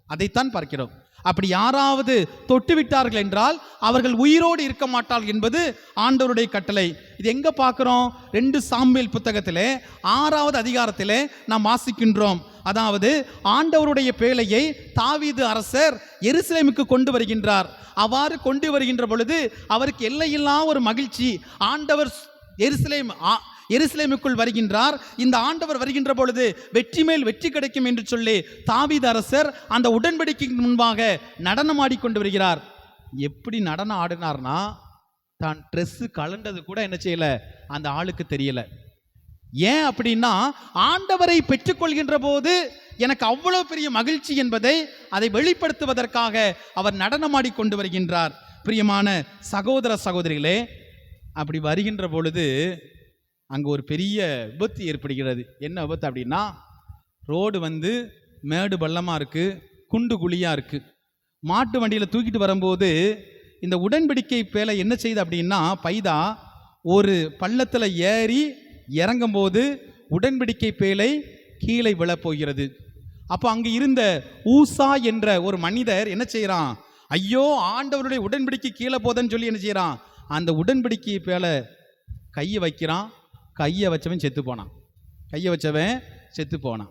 அதைத்தான் பார்க்கிறோம். அப்படி யாராவது தொட்டுவிட்டார்கள் என்றால் அவர்கள் உயிரோடு இருக்க மாட்டார்கள் என்பது ஆண்டவருடைய கட்டளை. இது எங்க பார்க்கிறோம்? 2 சாமுவேல் புத்தகத்திலே 6வது அதிகாரத்திலே நாம் வாசிக்கின்றோம். அதாவது ஆண்டவருடைய பேழையை தாவீது அரசர் எருசலேமுக்கு கொண்டு வருகின்றார். அவ்வாறு கொண்டு வருகின்ற பொழுது அவருக்கு எல்லையில்லா ஒரு மகிழ்ச்சி. ஆண்டவர் எருசலேமுக்குள் வருகின்றார். இந்த ஆண்டவர் வருகின்ற பொழுது வெற்றி மேல் வெற்றி கிடைக்கும் என்று சொல்லி தாவீது அரசர் அந்த உடன்படிக்கைக்கு முன்பாக நடனம் ஆடிக்கொண்டு வருகிறார். எப்படி நடனம் ஆடினார்னா, தான் ட்ரெஸ் கலண்டது கூட என்ன செய்யல, அந்த ஆளுக்கு தெரியல. ஏன் அப்படின்னா, ஆண்டவரை பெற்றுக்கொள்கின்ற போது எனக்கு அவ்வளவு பெரிய மகிழ்ச்சி என்பதை அதை வெளிப்படுத்துவதற்காக அவர் நடனமாடி கொண்டு வருகின்றார். பிரியமான சகோதர சகோதரிகளே, அப்படி வருகின்ற பொழுது அங்கே ஒரு பெரிய விபத்து ஏற்படுகிறது. என்ன விபத்து அப்படின்னா, ரோடு மேடு பள்ளமாக இருக்குது, குண்டு குழியாக இருக்குது. மாட்டு வண்டியில் தூக்கிட்டு வரும்போது இந்த உடன்படிக்கை பேழை என்ன செய்யுது அப்படின்னா, பைதா ஒரு பள்ளத்தில் ஏறி இறங்கும்போது உடன்படிக்கை பேழை கீழே விழப்போகிறது. அப்போ அங்கே இருந்த ஊசா என்ற ஒரு மனிதர் என்ன செய்கிறான், ஐயோ ஆண்டவருடைய உடன்படிக்கை கீழே போதன்னு சொல்லி என்ன செய்கிறான், அந்த உடன்படிக்கை பேழை கையை வைக்கிறான். கையை வச்சவன் செத்து போனான்.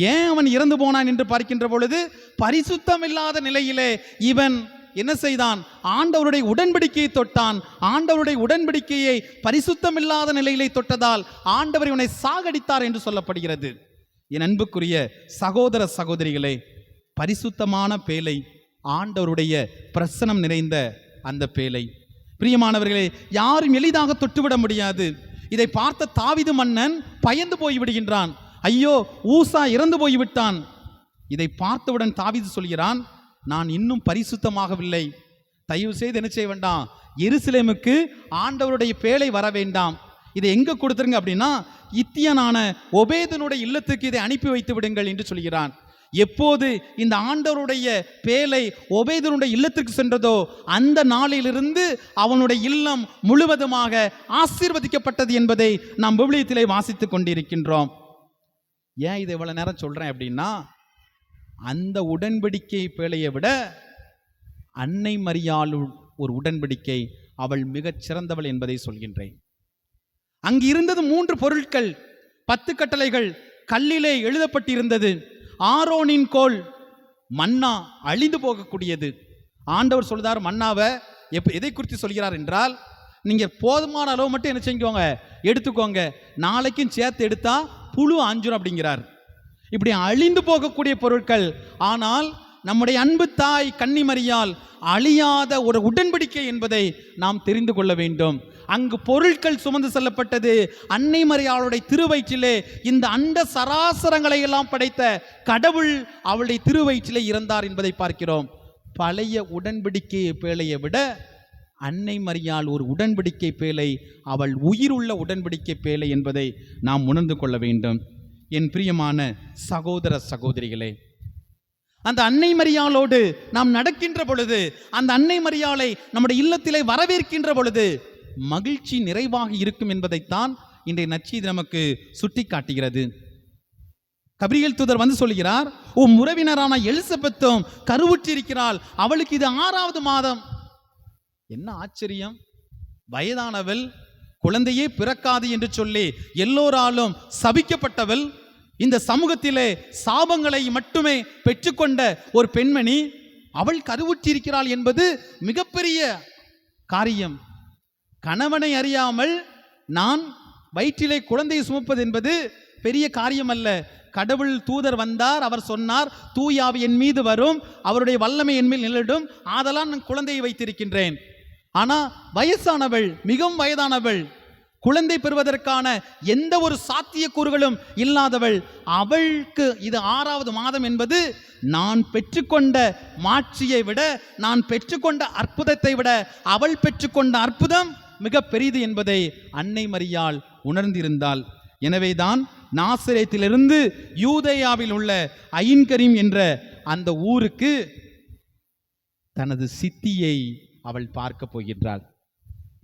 ஏன் அவன் இறந்து போனான் என்று பார்க்கின்ற பொழுது, பரிசுத்தம் இல்லாத நிலையிலே இவன் என்ன செய்தான், ஆண்டவருடைய உடன்படிக்கையை தொட்டான். ஆண்டவருடைய உடன்படிக்கையை பரிசுத்தம் இல்லாத நிலையிலே தொட்டதால் ஆண்டவர் இவனை சாகடித்தார் என்று சொல்லப்படுகிறது. என் அன்புக்குரிய சகோதர சகோதரிகளே, பரிசுத்தமான பேழை, ஆண்டவருடைய பிரசனம் நிறைந்த அந்த பேழை. பிரியமானவர்களே, யாரும் எளிதாக தொட்டுவிட முடியாது. இதை பார்த்த தாவீது மன்னன் பயந்து போய்விடுகின்றான். ஐயோ ஊசா இறந்து போய்விட்டான். இதை பார்த்தவுடன் தாவீது சொல்கிறான், நான் இன்னும் பரிசுத்தமாகவில்லை, தயவு செய்து என்ன செய்ய வேண்டாம், எருசலேமுக்கு ஆண்டவருடைய பேழை வர வேண்டாம். இதை எங்க கொடுத்துருங்க அப்படின்னா, இத்தியனான ஒபேதனுடைய இல்லத்துக்கு இதை அனுப்பி வைத்து விடுங்கள் என்று சொல்கிறான். எப்போது இந்த ஆண்டவருடைய பேழை ஒபேதனுடைய இல்லத்திற்கு சென்றதோ அந்த நாளிலிருந்து அவனுடைய இல்லம் முழுவதுமாக ஆசீர்வதிக்கப்பட்டது என்பதை நாம் விவிலியத்திலே வாசித்துக் கொண்டிருக்கின்றோம். ஏன் இதை இவ்வளவு நேரம் சொல்றேன் அப்படின்னா, அந்த உடன்படிக்கை பேழையை விட அன்னை மரியாள் ஒரு உடன்படிக்கை, அவள் மிகச் சிறந்தவள் என்பதை சொல்கின்றேன். அங்கு இருந்தது 3 பொருட்கள், 10 கட்டளைகள் கல்லிலே எழுதப்பட்டிருந்தது. ஆரோனின் கோல், மன்னா, அழிந்து போகக்கூடியது. ஆண்டவர் சொல்றார், மன்னாவை எதை குறித்து சொல்கிறார் என்றால், நீங்க போதுமான அளவு மட்டும் என்ன செஞ்சுக்கோங்க, எடுத்துக்கோங்க, நாளைக்கும் சேர்த்து எடுத்தா புழு ஆஞ்சிரும் அப்படிங்கிறார். இப்படி அழிந்து போகக்கூடிய பொருட்கள். ஆனால் நம்முடைய அன்பு தாய் கன்னிமரியால் அழியாத ஒரு உடன்படிக்கை என்பதை நாம் தெரிந்து கொள்ள வேண்டும். அங்கு பொருட்கள் சுமந்து செல்லப்பட்டது. அன்னை மரியாளுடைய திருவயிற்றிலே இந்த அண்ட சராசரங்களை எல்லாம் படைத்த கடவுள் அவளுடைய திருவயிற்றிலே இறந்தார் என்பதை பார்க்கிறோம். பழைய உடன்படிக்கை பேழையை விட அன்னை மரியாள் ஒரு உடன்படிக்கை பேழை, அவள் உயிருள்ள உடன்படிக்கை பேழை என்பதை நாம் உணர்ந்து கொள்ள வேண்டும். என் பிரியமான சகோதர சகோதரிகளே, அந்த அன்னை மரியாளோடு நாம் நடக்கின்ற பொழுது, அந்த அன்னை மரியாளை நம்முடைய இல்லத்திலே வரவேற்கின்ற பொழுது மகிழ்ச்சி நிறைவாக இருக்கும் என்பதைத்தான் இன்றைய நற்செய்தி நமக்கு சுட்டி காட்டுகிறது. கபிரியேல் தூதர் வந்து சொல்கிறார், உம் உறவினரான எலிசபெத்தும் கருவுற்றிருக்கிறாள், அவளுக்கு இது 6வது மாதம். என்ன ஆச்சரியம்! வயதானவள், குழந்தையே பிறக்காது என்று சொல்லி எல்லோராலும் சபிக்கப்பட்டவள், இந்த சமூகத்திலே சாபங்களை மட்டுமே பெற்றுக்கொண்ட ஒரு பெண்மணி, அவள் கருவுற்றிருக்கிறாள் என்பது மிகப்பெரிய காரியம். கணவனை அறியாமல் நான் வயிற்றிலே குழந்தையை சுமப்பது என்பது பெரிய காரியம் அல்ல. கடவுள் தூதர் வந்தார், அவர் சொன்னார், தூயாவி என் மீது வரும், அவருடைய வல்லமை என் மேல் நிலடும், ஆதலால் நான் குழந்தையை வைத்திருக்கின்றேன். ஆனா வயசானவள், மிகவும் வயதானவள், குழந்தை பெறுவதற்கான எந்த ஒரு சாத்தியக்கூறுகளும் இல்லாதவள், அவளுக்கு இது 6வது மாதம் என்பது நான் பெற்றுக்கொண்ட மாட்சியை விட, நான் பெற்றுக்கொண்ட அற்புதத்தை விட அவள் பெற்றுக்கொண்ட அற்புதம் மிக பெரிது என்பதை அன்னை மரியாள் உணர்ந்திருந்தாள். எனவேதான் நாசரேத்திலிருந்து யூதேயாவில் உள்ள ஐன்கரீம் என்ற அந்த ஊருக்கு தனது சித்தியை அவள் பார்க்க போகின்றாள்.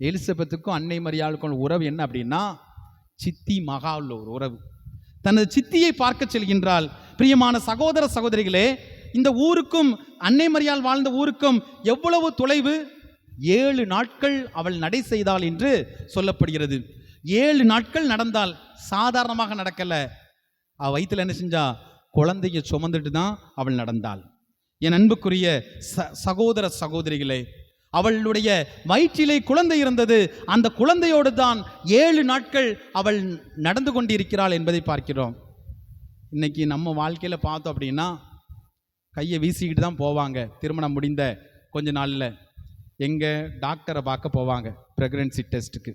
எலிசபெத்துக்கும் அன்னை மரியாளுக்கும் உறவு என்ன அப்படின்னா, சித்தி மகா உள்ள ஒரு உறவு. தனது சித்தியை பார்க்க செல்கின்றாள். பிரியமான சகோதர சகோதரிகளே, இந்த ஊருக்கும் அன்னை மரியாள் வாழ்ந்த ஊருக்கும் எவ்வளவு தொலைவு! 7 நாட்கள் அவள் நடை செய்தாள் என்று சொல்லப்படுகிறது. 7 நாட்கள் நடந்தால், சாதாரணமாக நடக்கல. அவ வயிற்றுல என்ன செஞ்சா, குழந்தையை சுமந்துட்டு தான் அவள் நடந்தாள். என் அன்புக்குரிய சகோதர சகோதரிகளே, அவளுடைய வயிற்றிலே குழந்தை இருந்தது. அந்த குழந்தையோடு தான் 7 நாட்கள் அவள் நடந்து கொண்டிருக்கிறாள் என்பதை பார்க்கிறோம். இன்னைக்கு நம்ம வாழ்க்கையில் பார்த்தோம் அப்படின்னா, கையை வீசிக்கிட்டு தான் போவாங்க. திருமணம் முடிந்த கொஞ்ச நாளில் எங்கே டாக்டரை பார்க்க போவாங்க, ப்ரெக்னன்சி டெஸ்ட்டுக்கு.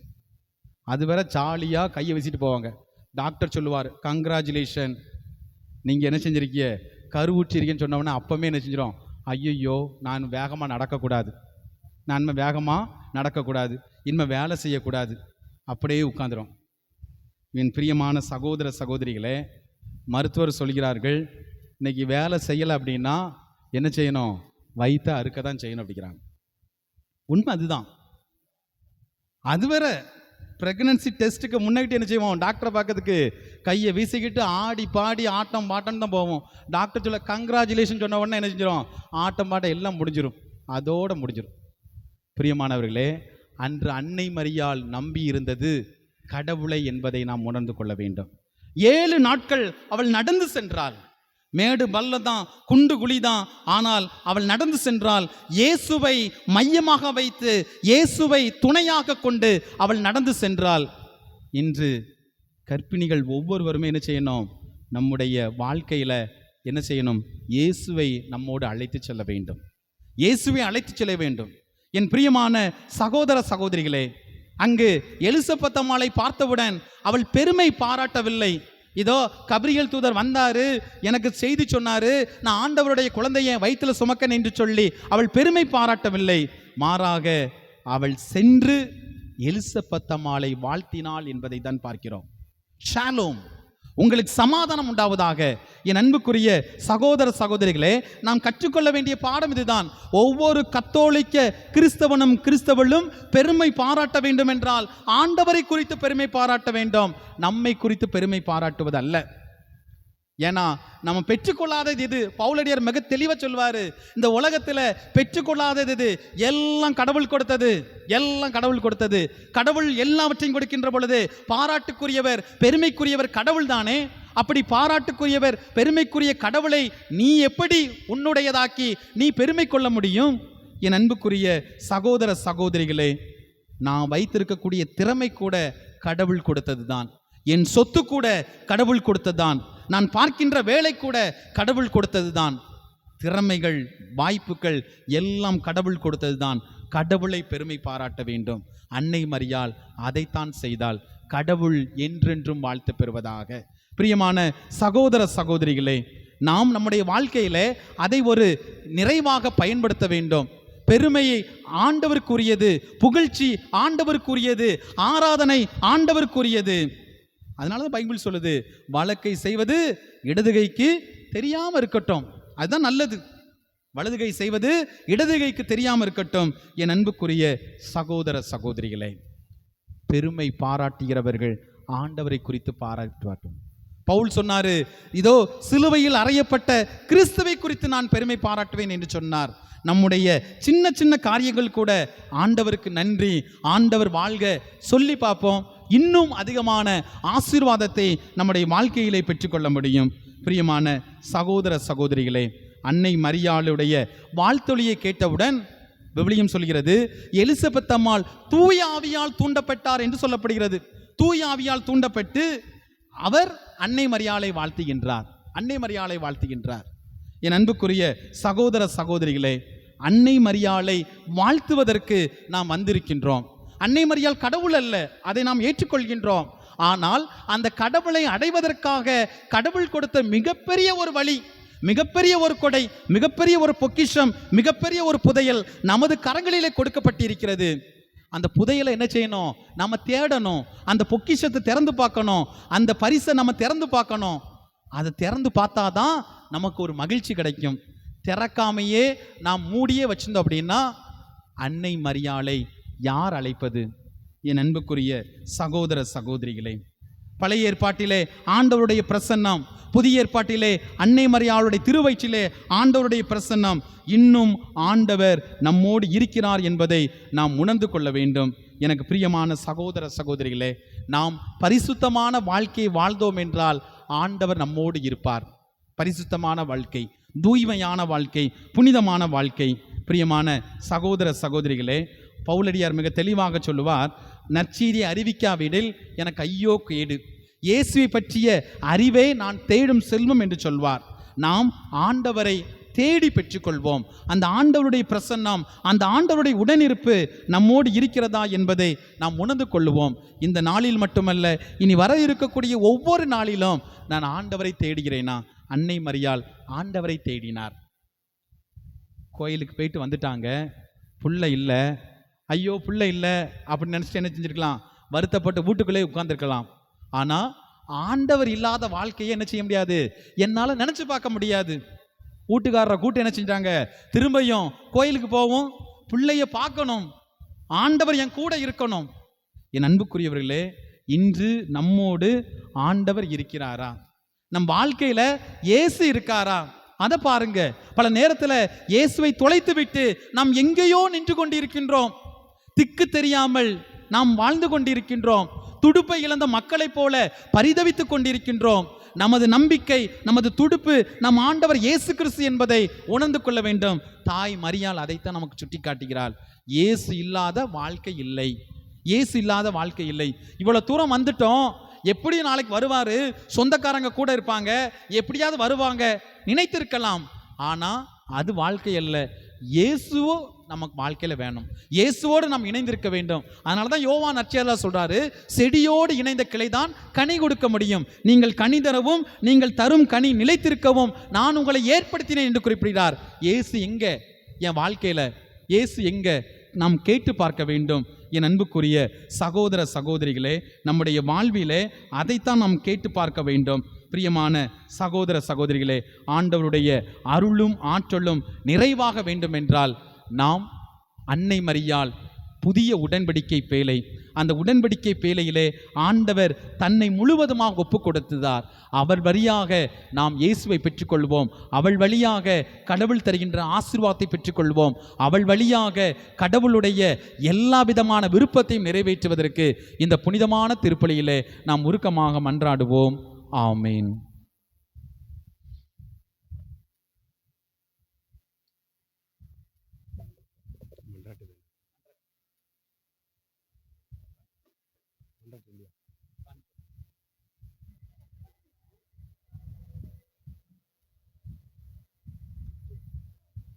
அது வேற ஜாலியாக கையை வீசிட்டு போவாங்க. டாக்டர் சொல்லுவார், கங்க்ராச்சுலேஷன், நீங்கள் என்ன செஞ்சுருக்கீங்க, கருவுற்றிருக்கேன்னு சொன்னோன்னே அப்போவே என்ன செஞ்சிடும், ஐயோ நான் வேகமாக நடக்கக்கூடாது, நான் இனிமேல் வேகமாக நடக்கக்கூடாது, இனிமேல் வேலை செய்யக்கூடாது, அப்படியே உட்காந்துரும். என் பிரியமான சகோதர சகோதரிகளே, மருத்துவர் சொல்கிறார்கள், இன்னைக்கு வேலை செய்யலை அப்படின்னா என்ன செய்யணும், வயிற்றை அறுக்க தான் செய்யணும் அப்படிங்கிறாங்க. உண்மை அதுதான். அது வேற ப்ரெக்னன்சி டெஸ்ட்டுக்கு முன்னாடி என்ன செய்வோம், டாக்டரை பார்க்கறதுக்கு கையை வீசிக்கிட்டு ஆடி பாடி ஆட்டம் பாட்டம் தான் போவோம். டாக்டர் சொல்ல கங்க்ராச்சுலேஷன் சொன்ன உடனே என்ன செஞ்சிடும், ஆட்டம் பாட்டம் எல்லாம் முடிஞ்சிடும், அதோடு முடிஞ்சிடும். பிரியமானவர்களே, அன்று அன்னை மரியாள் நம்பி இருந்தது கடவுளை என்பதை நாம் உணர்ந்து கொள்ள வேண்டும். 7 நாட்கள் அவள் நடந்து சென்றாள். மேடு பள்ளம், குண்டு குழிதான், ஆனால் அவள் நடந்து சென்றாள். இயேசுவை மையமாக வைத்து, இயேசுவை துணையாக கொண்டு அவள் நடந்து சென்றாள். இன்று கர்ப்பிணிகள் ஒவ்வொருவருமே என்ன செய்யணும், நம்முடைய வாழ்க்கையில் என்ன செய்யணும், இயேசுவை நம்மோடு அழைத்து செல்ல வேண்டும், இயேசுவை அழைத்து செல்ல வேண்டும். என் பிரியமான சகோதர சகோதரிகளே, அங்கு எலிசபெத் அம்மாளை பார்த்தவுடன் அவள் பெருமை பாராட்டவில்லை. இதோ கபிரியேல் தூதர் வந்தாரு, எனக்கு செய்தி சொன்னாரு, நான் ஆண்டவருடைய குழந்தையை வயிற்றுல சுமக்கன் என்று சொல்லி அவள் பெருமை பாராட்டவில்லை. மாறாக அவள் சென்று எலிசபெத் அம்மாளை வாழ்த்தினாள் என்பதை தான் பார்க்கிறோம். ஷாலோம், உங்களுக்கு சமாதானம் உண்டாவதாக. என் அன்புக்குரிய சகோதர சகோதரிகளே, நாம் கற்றுக்கொள்ள வேண்டிய பாடம் இதுதான். ஒவ்வொரு கத்தோலிக்க கிறிஸ்தவனும் பெருமை பாராட்ட வேண்டும் என்றால் ஆண்டவரை குறித்து பெருமை பாராட்ட வேண்டும், நம்மை குறித்து பெருமை பாராட்டுவது அல்ல. ஏன்னா நம்ம பெற்றுக்கொள்ளாதது இது. பவுலடியார் மிக தெளிவாக சொல்வாரு, இந்த உலகத்தில் பெற்றுக்கொள்ளாதது இது, எல்லாம் கடவுள் கொடுத்தது, எல்லாம் கடவுள் கொடுத்தது. கடவுள் எல்லாவற்றையும் கொடுக்கின்ற பொழுது பாராட்டுக்குரியவர் பெருமைக்குரியவர் கடவுள் தானே. அப்படி பாராட்டுக்குரியவர் பெருமைக்குரிய கடவுளை நீ எப்படி உன்னுடையதாக்கி நீ பெருமை கொள்ள முடியும்? என் அன்புக்குரிய சகோதர சகோதரிகளே, நான் வைத்திருக்கக்கூடிய திறமை கூட கடவுள் கொடுத்தது தான். என் சொத்து கூட கடவுள் கொடுத்ததுதான். நான் பார்க்கின்ற வேலை கூட கடவுள் கொடுத்தது தான். திறமைகள், வாய்ப்புகள் எல்லாம் கடவுள் கொடுத்தது தான். கடவுளை பெருமை பாராட்ட வேண்டும். அன்னை மரியாள் அதைத்தான் செய்தால். கடவுள் என்றென்றும் வாழ்த்து பெறுவதாக. பிரியமான சகோதர சகோதரிகளே, நாம் நம்முடைய வாழ்க்கையில அதை ஒரு நிறைவாக பயன்படுத்த வேண்டும். பெருமையை ஆண்டவருக்குரியது, புகழ்ச்சி ஆண்டவருக்குரியது, ஆராதனை ஆண்டவருக்குரியது. அதனால தான் பைபிள் சொல்லுது, வலக்கை செய்வது இடதுகைக்கு தெரியாமல் இருக்கட்டும், அதுதான் நல்லது. வலதுகை செய்வது இடதுகைக்கு தெரியாமல் இருக்கட்டும். என் அன்புக்குரிய சகோதர சகோதரிகளே, பெருமை பாராட்டுகிறவர்கள் ஆண்டவரை குறித்து பாராட்டுவார்கள். பவுல் சொன்னாரு, இதோ சிலுவையில் அறையப்பட்ட கிறிஸ்துவை குறித்து நான் பெருமை பாராட்டுவேன் என்று சொன்னார். நம்முடைய சின்ன சின்ன காரியங்கள் கூட ஆண்டவருக்கு நன்றி, ஆண்டவர் வாழ்க சொல்லி பார்ப்போம். இன்னும் அதிகமான ஆசீர்வாதத்தை நம்முடைய வாழ்க்கையிலே பெற்றுக்கொள்ள முடியும். பிரியமான சகோதர சகோதரிகளே, அன்னை மரியாளுடைய வாழ்த்தொலியை கேட்டவுடன் விவிலியம் சொல்கிறது, எலிசபெத் அம்மாள் தூய ஆவியால் தூண்டப்பட்டார் என்று சொல்லப்படுகிறது. தூய ஆவியால் தூண்டப்பட்டு அவர் அன்னை மரியாளை வாழ்த்துகின்றார். அன்னை மரியாளை வாழ்த்துகின்றார். என் அன்புக்குரிய சகோதர சகோதரிகளே, அன்னை மரியாளை வாழ்த்துவதற்கு நாம் வந்திருக்கின்றோம். அன்னை மரியாள் கடவுள் அல்ல, அதை நாம் ஏற்றுக்கொள்கின்றோம். ஆனால் அந்த கடவுளை அடைவதற்காக கடவுள் கொடுத்த மிகப்பெரிய ஒரு வழி, மிகப்பெரிய ஒரு கொடை, மிகப்பெரிய ஒரு பொக்கிஷம், மிகப்பெரிய ஒரு புதையல் நமது கரங்களிலே கொடுக்கப்பட்டிருக்கிறது. அந்த புதையலை என்ன செய்யணும்? நம்ம தேடணும். அந்த பொக்கிஷத்தை திறந்து பார்க்கணும். அந்த பரிசை நம்ம திறந்து பார்க்கணும். அதை திறந்து பார்த்தாதான் நமக்கு ஒரு மகிழ்ச்சி கிடைக்கும். திறக்காமையே நாம் மூடியே வச்சிருந்தோம் அப்படின்னா அன்னை மரியாளை யார் அழைப்பது? என் அன்புக்குரிய சகோதர சகோதரிகளே, பழைய ஏற்பாட்டிலே ஆண்டவருடைய பிரசன்னம், புதிய ஏற்பாட்டிலே அன்னை மரியாளுடைய திருவயிற்றிலே ஆண்டவருடைய பிரசன்னம். இன்னும் ஆண்டவர் நம்மோடு இருக்கிறார் என்பதை நாம் உணர்ந்து கொள்ள வேண்டும். எனக்கு பிரியமான சகோதர சகோதரிகளே, நாம் பரிசுத்தமான வாழ்க்கையை வாழ்ந்தோம் என்றால் ஆண்டவர் நம்மோடு இருப்பார். பரிசுத்தமான வாழ்க்கை, தூய்மையான வாழ்க்கை, புனிதமான வாழ்க்கை. பிரியமான சகோதர சகோதரிகளே, பவுலடியார் மிக தெளிவாக சொல்லுவார், நற்செய்தியை அறிவிக்காவிடில் எனக்கு ஐயோ கேடு, இயேசுவை பற்றிய அறிவே நான் தேடும் செல்வம் என்று சொல்வார். நாம் ஆண்டவரை தேடி பெற்றுக்கொள்வோம். அந்த ஆண்டவருடைய பிரசன்னம், அந்த ஆண்டவருடைய உடனிருப்பு நம்மோடு இருக்கிறதா என்பதை நாம் உணர்ந்து கொள்ளுவோம். இந்த நாளில் மட்டுமல்ல, இனி வர இருக்கக்கூடிய ஒவ்வொரு நாளிலும் நான் ஆண்டவரை தேடுகிறேனா? அன்னை மரியாள் ஆண்டவரை தேடினார். கோயிலுக்கு போயிட்டு வந்துட்டாங்க, புள்ள இல்லை, ஐயோ புள்ள இல்லை அப்படின்னு நினச்சிட்டு என்ன செஞ்சுருக்கலாம்? வருத்தப்பட்டு வீட்டுக்குள்ளே உட்கார்ந்துருக்கலாம். ஆனால் ஆண்டவர் இல்லாத வாழ்க்கையை என்ன செய்ய முடியாது, என்னால் நினச்சி பார்க்க முடியாது. வீட்டுக்காரரை கூட்டு என்ன செஞ்சாங்க? திரும்பியும் கோயிலுக்கு போவோம், பிள்ளைய பார்க்கணும், ஆண்டவர் என் கூட இருக்கணும். என் அன்புக்குரியவர்களே, இன்று நம்மோடு ஆண்டவர் இருக்கிறாரா? நம் வாழ்க்கையில இயேசு இருக்காரா? அதை பாருங்க. பல நேரத்தில் இயேசுவை தொலைத்து விட்டு நாம் எங்கேயோ நின்று கொண்டிருக்கின்றோம். திக்கு தெரியாமல் நாம் வாழ்ந்து கொண்டிருக்கின்றோம். துடுப்பை இழந்த மக்களைப் போல பரிதவித்துக் கொண்டிருக்கின்றோம். நமது நம்பிக்கை, நமது துடுப்பு நம் ஆண்டவர் இயேசு கிறிஸ்து என்பதை உணர்ந்து கொள்ள வேண்டும். தாய் மரியாள் அதைத்தான் நமக்கு சுட்டி காட்டுகிறாள். இயேசு இல்லாத வாழ்க்கை இல்லை, இயேசு இல்லாத வாழ்க்கை இல்லை. இவ்வளவு தூரம் வந்துட்டோம், எப்படியும் நாளைக்கு வருவாரு, சொந்தக்காரங்க கூட இருப்பாங்க, எப்படியாவது வருவாங்க நினைத்திருக்கலாம். ஆனா அது வாழ்க்கை அல்ல. இயேசுவோ நமக்கு வாழ்க்கையில வேணும், இயேசுவோடு நாம் இணைந்திருக்க வேண்டும். அதனாலதான் யோவான் நற்செய்தியாளர் சொல்றாரு, செடியோடு இணைந்த கிளைதான் கனி கொடுக்க முடியும். நீங்கள் கனி தரவும், நீங்கள் தரும் கனி நிலைத்திருக்கவும் நான் உங்களை ஏற்படுத்தினேன் என்று குறிப்பிடுகிறார். இயேசு எங்க என் வாழ்க்கையில? இயேசு எங்க? நாம் கேட்டு பார்க்க வேண்டும். என் அன்புக்குரிய சகோதர சகோதரிகளே, நம்முடைய வாழ்விலே அதைத்தான் நாம் கேட்டு பார்க்க வேண்டும். பிரியமான சகோதர சகோதரிகளே, ஆண்டவருடைய அருளும் ஆற்றலும் நிறைவாக வேண்டும் என்றால் நாம் அன்னை மரியாள் புதிய உடன்படிக்கை பேழை, அந்த உடன்படிக்கை பேழையிலே ஆண்டவர் தன்னை முழுவதுமாக ஒப்பு கொடுத்தார். அவள் வழியாக நாம் இயேசுவை பெற்றுக்கொள்வோம். அவள் வழியாக கடவுள் தருகின்ற ஆசீர்வாதத்தை பெற்றுக்கொள்வோம். அவள் வழியாக கடவுளுடைய எல்லா விதமான விருப்பத்தையும் நிறைவேற்றுவதற்கு இந்த புனிதமான திருப்பலியிலே நாம் உருக்கமாக மன்றாடுவோம். ஆமீன்.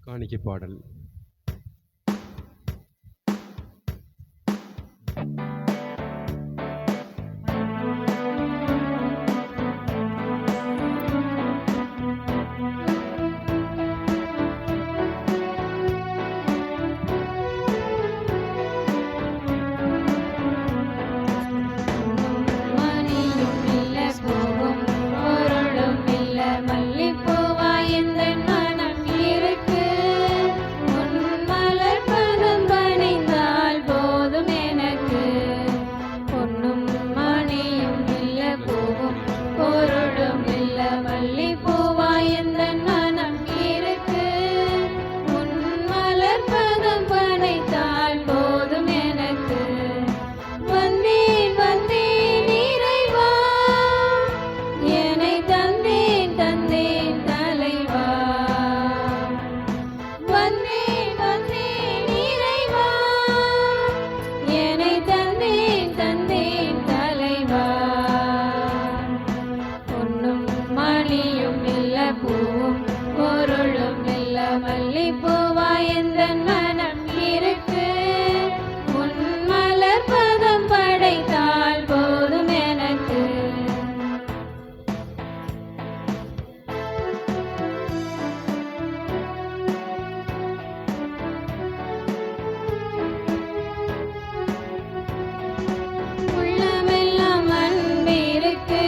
காணிக்கை பாடல். பொருளும் இல்ல மல்லிப்பூவாய் இந்த மனம் இருக்கு. மல்லிப்பூவாய் எந்தன் மனம் இருக்கு. உன் மலர் பதம் படைத்தால் போதும் எனக்கு. உள்ளமெல்லாம் அன்பிருக்கு.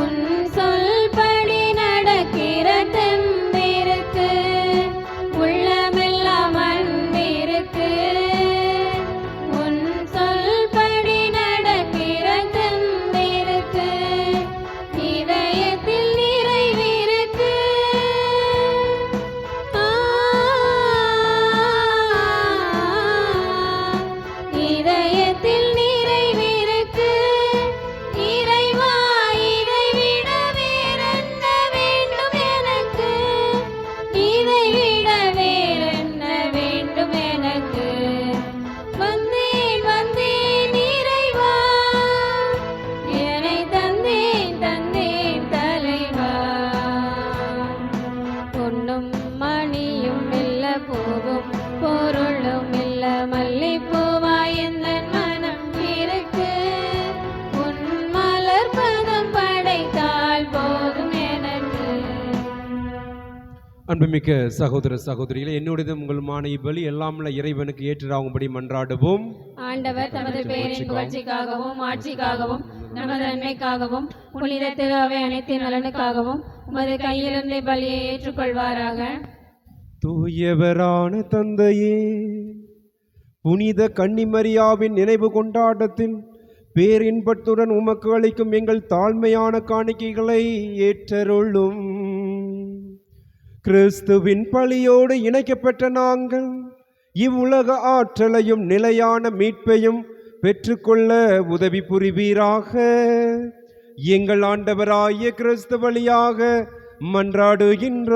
உன் சொல்படி நடக்கிற தெம்பிருக்கு. உள்ளமெல்லாம் அன்பிருக்கு. உன் சொல்படி நடக்கிற தெம்பிருக்கு. இதயத்தில் நிறைவிருக்கு. இதயத்தில் நிறைவிருக்கு. இறைவா, இதைவிட வேறென்ன வேண்டும் எனக்கு? இதைவிட வேறென்ன வேண்டும் எனக்கு? வந்தேன் வந்தேன் இறைவா, என்னை தந்தேன் தந்தேன் தலைவா. பொன்னும் மணியும் இல்ல, பூவும் பொருளும் இல்ல, மல்லிப்பூவாய் எந்தன் மனம் இருக்கு. உன் மலர் பதம் படைத்தால் போதும் எனக்கு. அன்புமிக்க சகோதர சகோதரிகளே, என்னுடையதும் உங்களுமான இப்பலி எல்லாமுள்ள இறைவனுக்கு ஏற்றதாகும்படி மன்றாடுவோம். ஆண்டவர் தமது பெயரின் புகழ்ச்சிக்காகவும் ஆட்சிக்காகவும் நமது நன்மைக்காகவும் புனித திரு அவை அனைத்தின் நலனுக்காகவும் உமது கையிலிருந்தே பலியை ஏற்றுக்கொள்வாராக. தூயவரான தந்தையே, புனித கன்னிமரியாவின் நினைவு கொண்டாட்டத்தில் பேரின்பத்துடன் உமக்கு அளிக்கும் எங்கள் தாழ்மையான காணிக்கைகளை ஏற்றருளும். கிறிஸ்துவின் பலியோடு இணைக்கப்பட்ட நாங்கள் இவ்வுலக ஆற்றலையும் நிலையான மீட்பையும் பெற்றுக்கொள்ள உதவி புரிவீராக. எங்கள் ஆண்டவராகிய கிறிஸ்து வழியாக மன்றாடுகின்றோம்.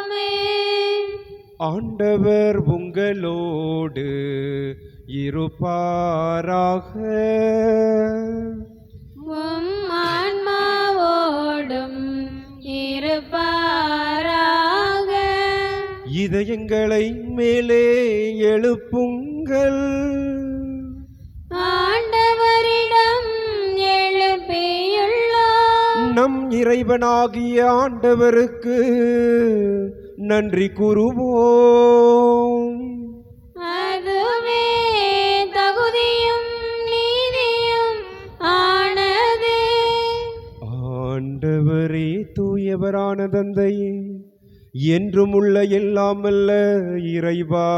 ஆமென். ஆண்டவர் உங்களோடு இருப்பாராக. உம் ஆன்மாவோடும் இருப்பாராக. இதயங்களை மேலே எழுப்புங்கள். ஆண்டவரிடம் எழுப்பியுள்ளோம். நம் இறைவனாகிய ஆண்டவருக்கு நன்றி கூறுவோம். அதுவே தகுதியும் நீதியும் ஆனது. ஆண்டவரே, தூயவரான தந்தையே, என்றும் உள்ள எல்லாமல்ல இறைவா,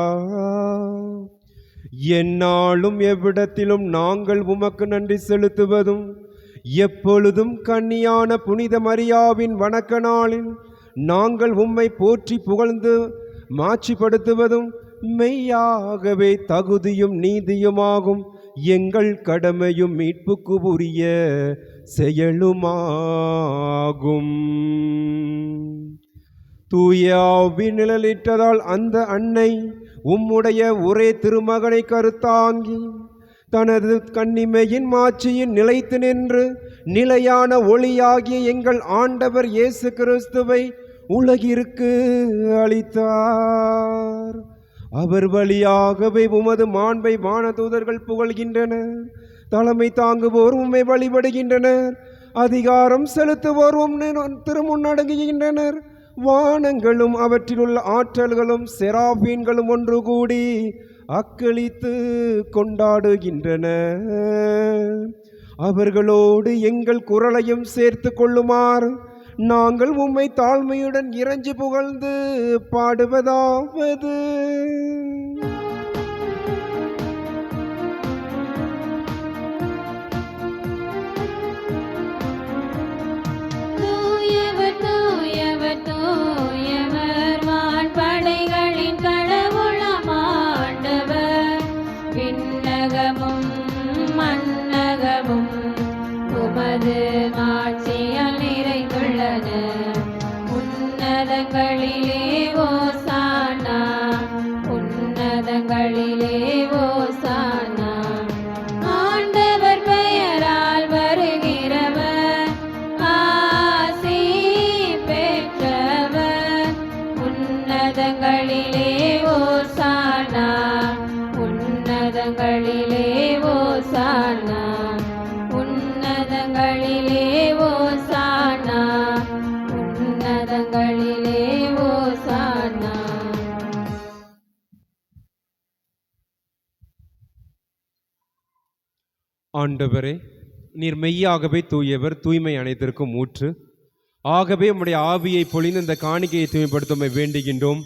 எந்நாளும் எவ்விடத்திலும் நாங்கள் உமக்கு நன்றி செலுத்துவதும் எப்பொழுதும் கன்னியான புனித மரியாவின் வணக்க நாளில் நாங்கள் உம்மை போற்றி புகழ்ந்து மாட்சிப்படுத்துவதும் மெய்யாகவே தகுதியும் நீதியுமாகும். எங்கள் கடமையும் மீட்புக்கு உரிய செயலுமாகும். தூய ஆவியின் நிழலிட்டதால் அந்த அன்னை உம்முடைய ஒரே திருமகனை கருத்தாங்கி தனது கன்னிமையின் மாட்சியின் நிலைத்து நின்று நிலையான ஒளியாகிய எங்கள் ஆண்டவர் இயேசு கிறிஸ்துவை உலகிற்கு அளித்தார். அவர் வழியாகவே உமது மாண்பை வானதூதர்கள் புகழ்கின்றனர். தலைமை தாங்குவோர் உம்மை வழிபடுகின்றனர். அதிகாரம் செலுத்துவோர் திருமுன்னடங்குகின்றனர். வானங்களும் அவற்றிலுள்ள ஆற்றல்களும் செராபீன்களும் ஒன்று கூடி அக்களித்து கொண்டாடுகின்றன. அவர்களோடு எங்கள் குரலையும் சேர்த்து கொள்ளுமாறு நாங்கள் உம்மை தாழ்மையுடன் இறைஞ்சி புகழ்ந்து பாடுவதாவது: தூயவர் தூயவர் தூயவர் வான்படைகளின் கடவுளாம் ஆண்டவர். விண்ணகமும் மண்ணகமும் உமது மாட்சியால் நிறைந்துள்ளன. உன்னதங்களிலே ஓசானா, உன்னதங்களிலே ஓசானா. ஆண்டவர் பெயரால் வருகிறவர் ஆண்டவரே, நீர் மெய்யாகவே தூயவர், தூய்மை அனைத்திற்கும் ஊற்று. ஆகவே உம்முடைய ஆவியை பொழிந்து இந்த காணிக்கையை தூய்மைப்படுத்த வேண்டுகின்றோம்.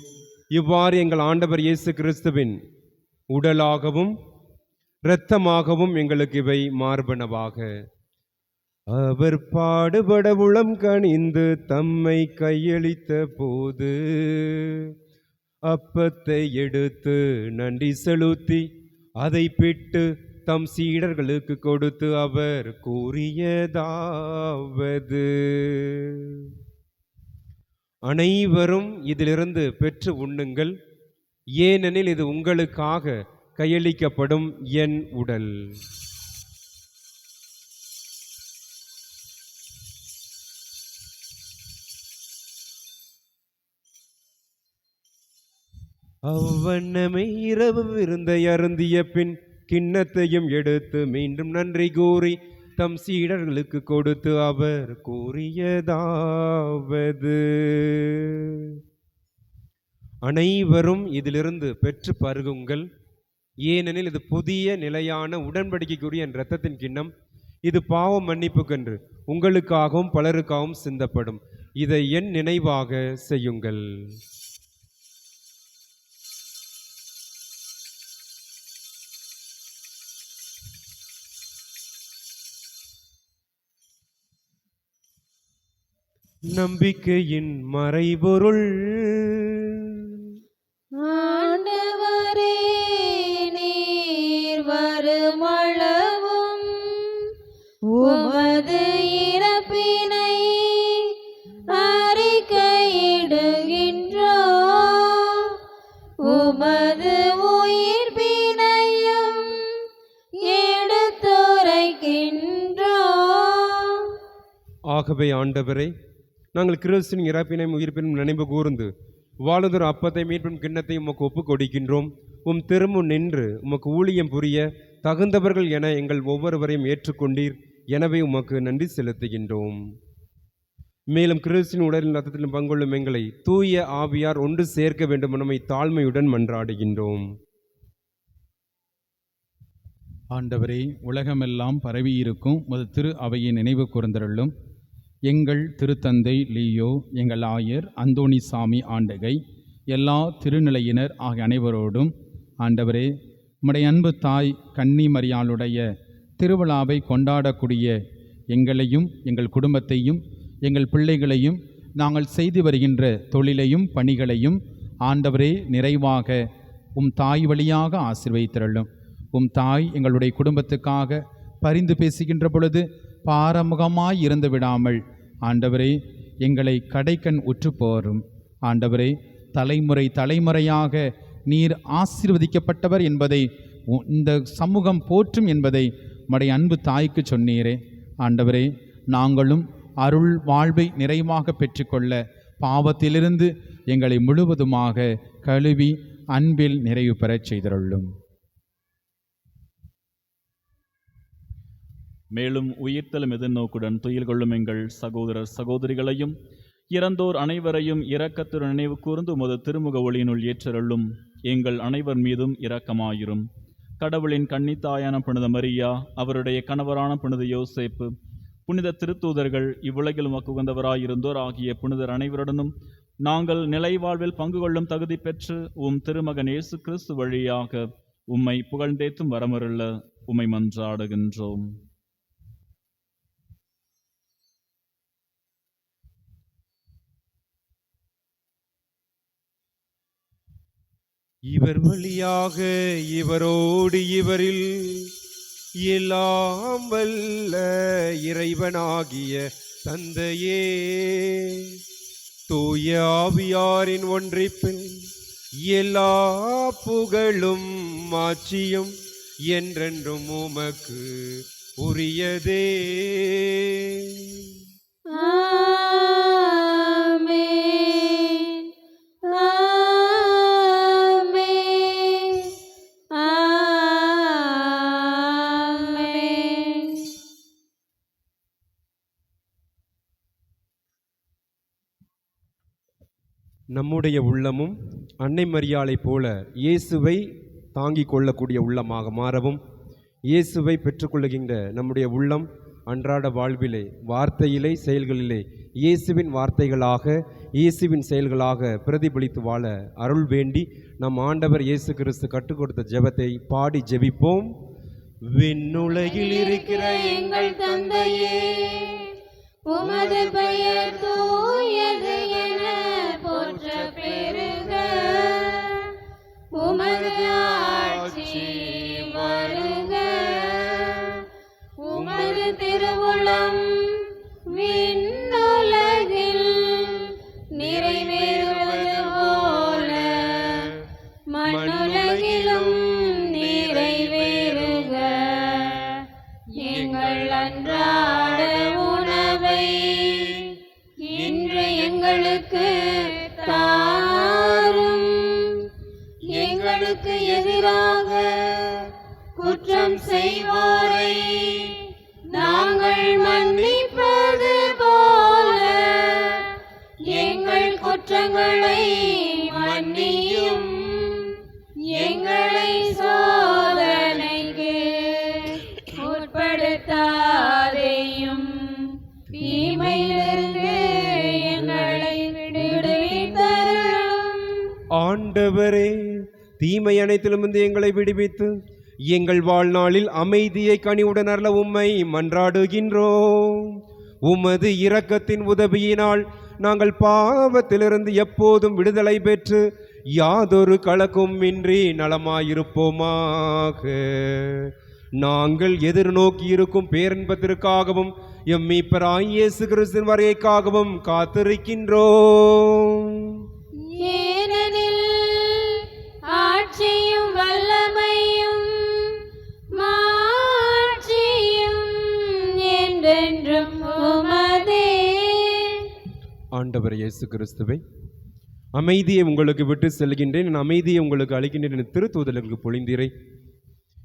இவ்வாறு எங்கள் ஆண்டவர் இயேசு கிறிஸ்துவின் உடலாகவும் இரத்தமாகவும் எங்களுக்கு இவை மார்பனவாக. அவர் பாடுபட உளம் கனிந்து தம்மை கையளித்த போது அப்பத்தை எடுத்து நன்றி செலுத்தி அதை பிட்டு தம் சீடர்களுக்கு கொடுத்து அவர் கூறியதாவது: அனைவரும் இதிலிருந்து பெற்று உண்ணுங்கள், ஏனெனில் இது உங்களுக்காக கையளிக்கப்படும் என் உடல். அவ்வண்ணமே இரவு விருந்தை அருந்திய பின் கிண்ணத்தையும் எடுத்து மீண்டும் நன்றி கூறி தம் சீடர்களுக்கு கொடுத்து அவர் கூறியதாவது: அனைவரும் இதிலிருந்து பெற்று பருகுங்கள், ஏனெனில் இது புதிய நிலையான உடன்படிக்கைக்குரிய என் இரத்தத்தின் கிண்ணம். இது பாவ மன்னிப்புக்கென்று உங்களுக்காகவும் பலருக்காகவும் சிந்தப்படும். இதை என் நினைவாக செய்யுங்கள். நம்பிக்கையின் மறைபொருள். ஆண்டவரே, நீர் வருமளவும் உமது இறப்பினை அறிக்கையிடுகின்றோம், உமது உயிர்ப்பினையும் எடுத்துரைக்கின்றோம். ஆகவே ஆண்டவரே, நாங்கள் கிறிஸ்துவின் இறப்பினையும் உயிர்ப்பினும் நினைவு கூர்ந்து வாழுதொரு அப்பத்தை மீட்பும் கிண்ணத்தை உமக்கு ஒப்புக் கொடுக்கின்றோம். உம் திருமுன் நின்று உமக்கு ஊழியம் புரிய தகுந்தவர்கள் என எங்கள் ஒவ்வொருவரையும் ஏற்றுக்கொண்டீர். எனவே உமக்கு நன்றி செலுத்துகின்றோம். மேலும் கிறிஸ்துவின் உடலின் ரத்தத்திலும் பங்கொள்ளும் எங்களை தூய ஆவியார் ஒன்று சேர்க்க வேண்டும் நம்மை தாழ்மையுடன் மன்றாடுகின்றோம். ஆண்டவரே, உலகமெல்லாம் பரவியிருக்கும் உமது திரு அவையை நினைவு கூர்ந்தருளும். எங்கள் திருத்தந்தை லியோ, எங்கள் ஆயர் அந்தோணிசாமி ஆண்டகை, எல்லா திருநிலையினர் ஆகிய அனைவரோடும் ஆண்டவரே, உம்முடைய அன்பு தாய் கன்னி மரியாளுடைய திருவிழாவை கொண்டாடக்கூடிய எங்களையும் எங்கள் குடும்பத்தையும் எங்கள் பிள்ளைகளையும் நாங்கள் செய்து வருகின்ற தொழிலையும் பணிகளையும் ஆண்டவரே நிறைவாக உம் தாய் வழியாக ஆசீர்வதித்தருளும். உம் தாய் எங்களுடைய குடும்பத்துக்காக பரிந்து பேசுகின்ற பொழுது பாரமுகமாய் இருந்து விடாமல் ஆண்டவரே எங்களை கடைக்கண் உற்று போரும். ஆண்டவரே, தலைமுறையாக நீர் ஆசீர்வதிக்கப்பட்டவர் என்பதை இந்த சமூகம் போற்றும் என்பதை உம்முடைய அன்பு தாய்க்கு சொன்னீரே. ஆண்டவரே, நாங்களும் அருள் வாழ்வை நிறைவாக பெற்றுக்கொள்ள பாவத்திலிருந்து எங்களை முழுவதுமாக கழுவி அன்பில் நிறைவு பெறச் செய்தருளும். மேலும் உயிர்த்தலும் எதிர்நோக்குடன் துயில் கொள்ளும் எங்கள் சகோதரர் சகோதரிகளையும் இறந்தோர் அனைவரையும் இரக்கத்துடன் நினைவு கூர்ந்து உமது திருமுக ஒளியினுள் ஏற்றருளும். எங்கள் அனைவர் மீதும் இரக்கமாயிரும். கடவுளின் கன்னித்தாயான புனித மரியா, அவருடைய கணவரான புனித யோசேப்பு, புனித திருத்தூதர்கள், இவ்வுலகில் உமக்கு உகந்தவராயிருந்தோர் ஆகிய புனிதர் அனைவருடனும் நாங்கள் நிலைவாழ்வில் பங்கு கொள்ளும் தகுதி பெற்று உம் திருமகன் இயேசு கிறிஸ்து வழியாக உம்மை புகழ்ந்தேத்தும் வரமருள உம்மை மன்றாடுகின்றோம். இவர் வழியாக இவரோடு இவரில் எல்லாம் வல்ல இறைவனாகிய தந்தையே, தூய ஆவியாரின் ஒன்றிப்பில் எல்லா புகழும் மாட்சியும் என்றென்றும் உமக்கு உரியதே. நம்முடைய உள்ளமும் அன்னை மரியாளை போல இயேசுவை தாங்கிக் கொள்ளக்கூடிய உள்ளமாக மாறவும் இயேசுவை பெற்றுக்கொள்ளுகின்ற நம்முடைய உள்ளம் அன்றாட வாழ்விலே, வார்த்தையிலே, செயல்களிலே இயேசுவின் வார்த்தைகளாக, இயேசுவின் செயல்களாக பிரதிபலித்து வாழ அருள் வேண்டி நம் ஆண்டவர் இயேசு கிறிஸ்து கற்றுக் கொடுத்த ஜெபத்தை பாடி ஜெபிப்போம். விண்ணுலகில் இருக்கிற எங்கள் தந்தையே, உமது பெயர் தூயது என போற்ற பெருக, உமது ஆட்சி வருக, உமது திருவுளம் விண்ணுலகில் நிறைவேறுவது போல மண்ணுலகிலும் நிறைவேறுக. எங்கள் அன்றாட உணவை இன்று எங்களுக்கு தாரும். எங்களுக்கு எதிராக குற்றம் செய்வோரை நாங்கள் மன்னிப்பது போல எங்கள் குற்றங்களை மன்னியும். எங்களை சோதனைக்கு உட்படுத்தாதேயும், தீமையிலிருந்து எங்களை விடுவித்தருளும். ஆண்டவரே, தீமை அனைத்திலுமிருந்து எங்களை விடுவித்து எங்கள் வாழ்நாளில் அமைதியை கனிவுடன் அருள உம்மை மன்றாடுகின்றோம். உமது இரக்கத்தின் உதவியினால் நாங்கள் பாவத்திலிருந்து எப்போதும் விடுதலை பெற்று யாதொரு கலக்கும் இன்றி நலமாயிருப்போமாக. நாங்கள் எதிர்நோக்கி இருக்கும் பேரின்பத்திற்காகவும் எம் மீட்பராகிய இயேசு கிறிஸ்துவின் வருகைக்காகவும் காத்திருக்கின்றோம். ஏனெனில் ஆட்சியும் வல்லமையும் மாட்சியும் என்றென்றும் உமதே. ஆண்டவர் இயேசு கிறிஸ்துவை, அமைதியை உங்களுக்கு விட்டு செல்கின்றேன், நான் அமைதியை உங்களுக்கு அளிக்கின்றேன் என திருத்தூதலுக்கு பொழிந்தீரை.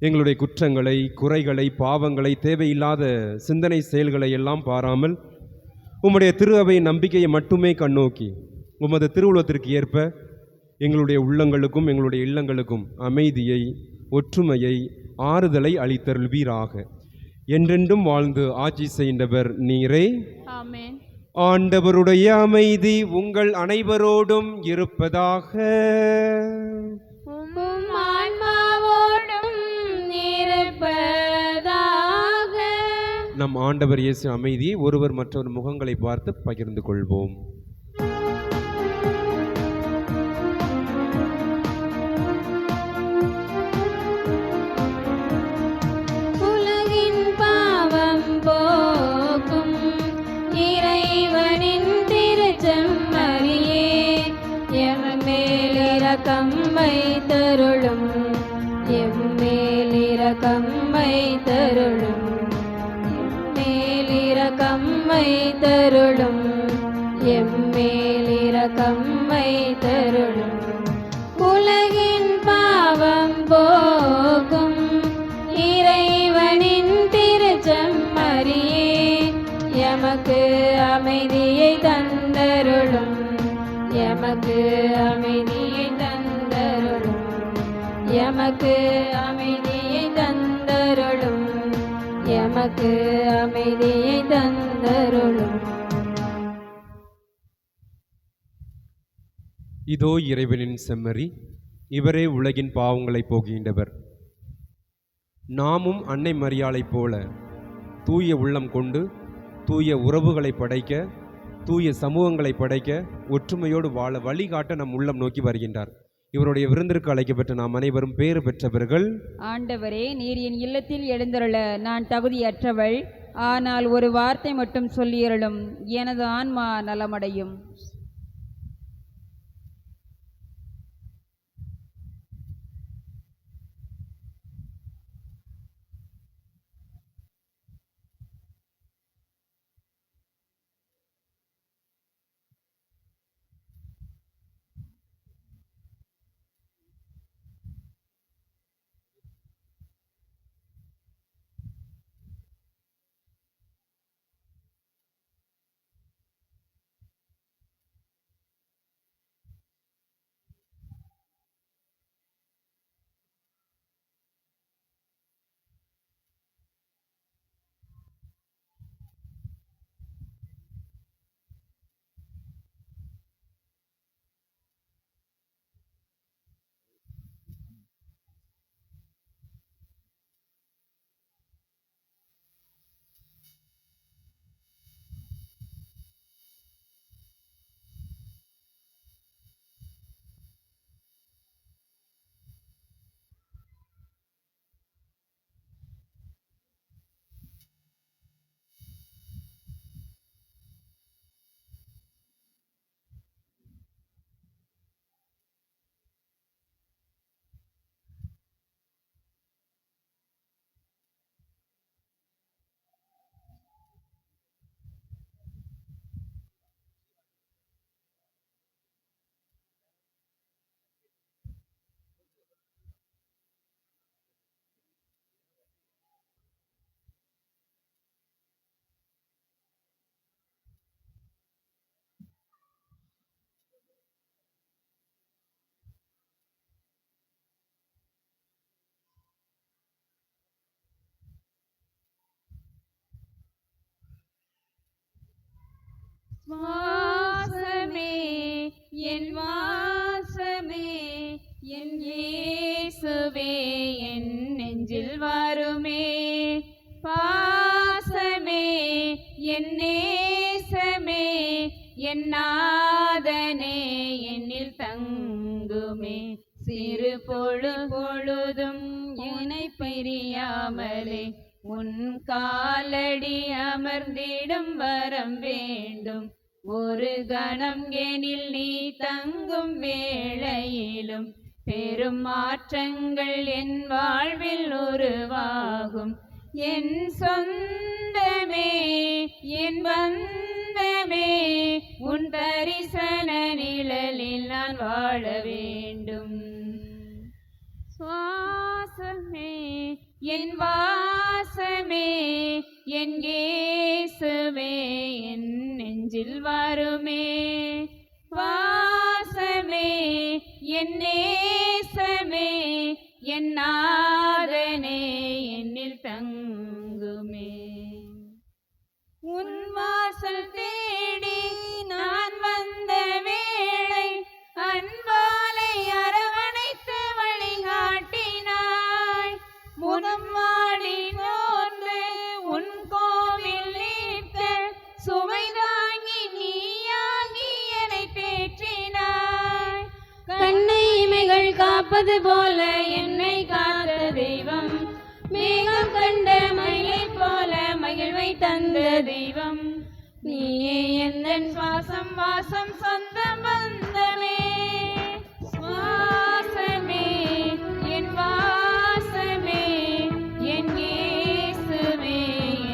எங்களுடைய குற்றங்களை, குறைகளை, பாவங்களை, தேவையில்லாத சிந்தனை செயல்களை எல்லாம் பாராமல் உம்முடைய திரு அவை நம்பிக்கையை மட்டுமே கண்ணோக்கி உமது திருவுளத்திற்கு ஏற்ப எங்களுடைய உள்ளங்களுக்கும் எங்களுடைய இல்லங்களுக்கும் அமைதியை, ஒற்றுமையை, ஆறுதலை அளித்தருள்வீராக. என்றென்றும் வாழ்ந்து ஆட்சி செய்கின்றவர் நீரே. ஆமென். ஆண்டவருடைய அமைதி உங்கள் அனைவரோடும் இருப்பதாக. உம் ஆன்மாவோடும் இருப்பதாக. நம் ஆண்டவர் இயேசு அமைதியை ஒருவர் மற்றவர் முகங்களை பார்த்து பகிர்ந்து கொள்வோம். உலகின் பாவம் போக்கும் இறைவனின் திருச்செம்மறியே, எம்மேல் இரக்கம் வைத்தருளும். எம்மேல் இரக்கம் வைத்தருளும். எம்மேல் இரக்கம் வைத்தருளும். எம்மேல் இரக்கம் வைத்தருளும். உலகின் பாவம் போக்கும் இறைவனின் திருச்செம்மறியே, எமக்கு அமைதியை தந்தருளும். எமக்கு அமைதியை தந்தருளும். எமக்கு அமைதியை தந்தருளும். எமக்கு அமைதியை தந்தருளும். இதோ இறைவனின் செம்மறி, இவரே உலகின் பாவங்களை போகின்றவர். நாமும் அன்னை மரியாளைப் போல தூய உள்ளம் கொண்டு தூய உறவுகளை படைக்க, தூய சமூகங்களை படைக்க, ஒற்றுமையோடு வாழ வழிகாட்ட நம் உள்ளம் நோக்கி வருகின்றார். இவருடைய விருந்திற்கு அழைக்கப்பட்ட நாம் அனைவரும் பேறு பெற்றவர்கள். ஆண்டவரே, நீர் என் இல்லத்தில் எழுந்தருள நான் தகுதியற்றவள். ஆனால் ஒரு வார்த்தை மட்டும் சொல்லியருளும், எனது ஆன்மா நலமடையும். வாசமே என் வாசமே என் இயேசுவே என் நெஞ்சில் வருமே. பாசமே என் நேசமே என் நாதனே என்னில் தங்குமே. சிறு பொழுதும் என்னை பிரியாமலே உன் காலடி அமர்ந்திடும் வரம் வேண்டும். ஒரு கணம் எனில் நீ தங்கும் வேளையிலும் பெரும் மாற்றங்கள் என் வாழ்வில் உருவாகும். என் சொந்தமே என் பந்தமே உன் தரிசன நிழலில் நான் வாழ வேண்டும். சுவாசமே என் வாசமே என் இயேசுவே என் நெஞ்சில் வருமே. வாசமே என் நேசமே என் நாதனே என்னில் தங்குமே. உன் வாசல் தேடி நான் வந்த வேளை அன்பாலை அரவணைத்து வழிகாட்டினாய். முகம் வாடி நோர்ந்து உன் கோவில் நீர்த்த சுமை தாங்கி நீயாகி என்னை தேற்றினாய். கண்ணை இமைகள் காப்பது போல என்னை காத்த தெய்வம், மேகம் கண்ட மயிலை போல மகிழ்வை தந்த தெய்வம். நீயே எந்தன் சுவாசம் வாசம் சொந்த பந்தமே. சுவாசமே என் வாசமே என் இயேசுவே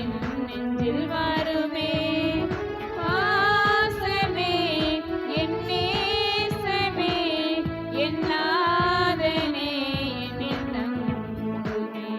என் நெஞ்சில் வருமே. வாசமே என் நேசமே என் நாதனே என்னில் தங்குமே.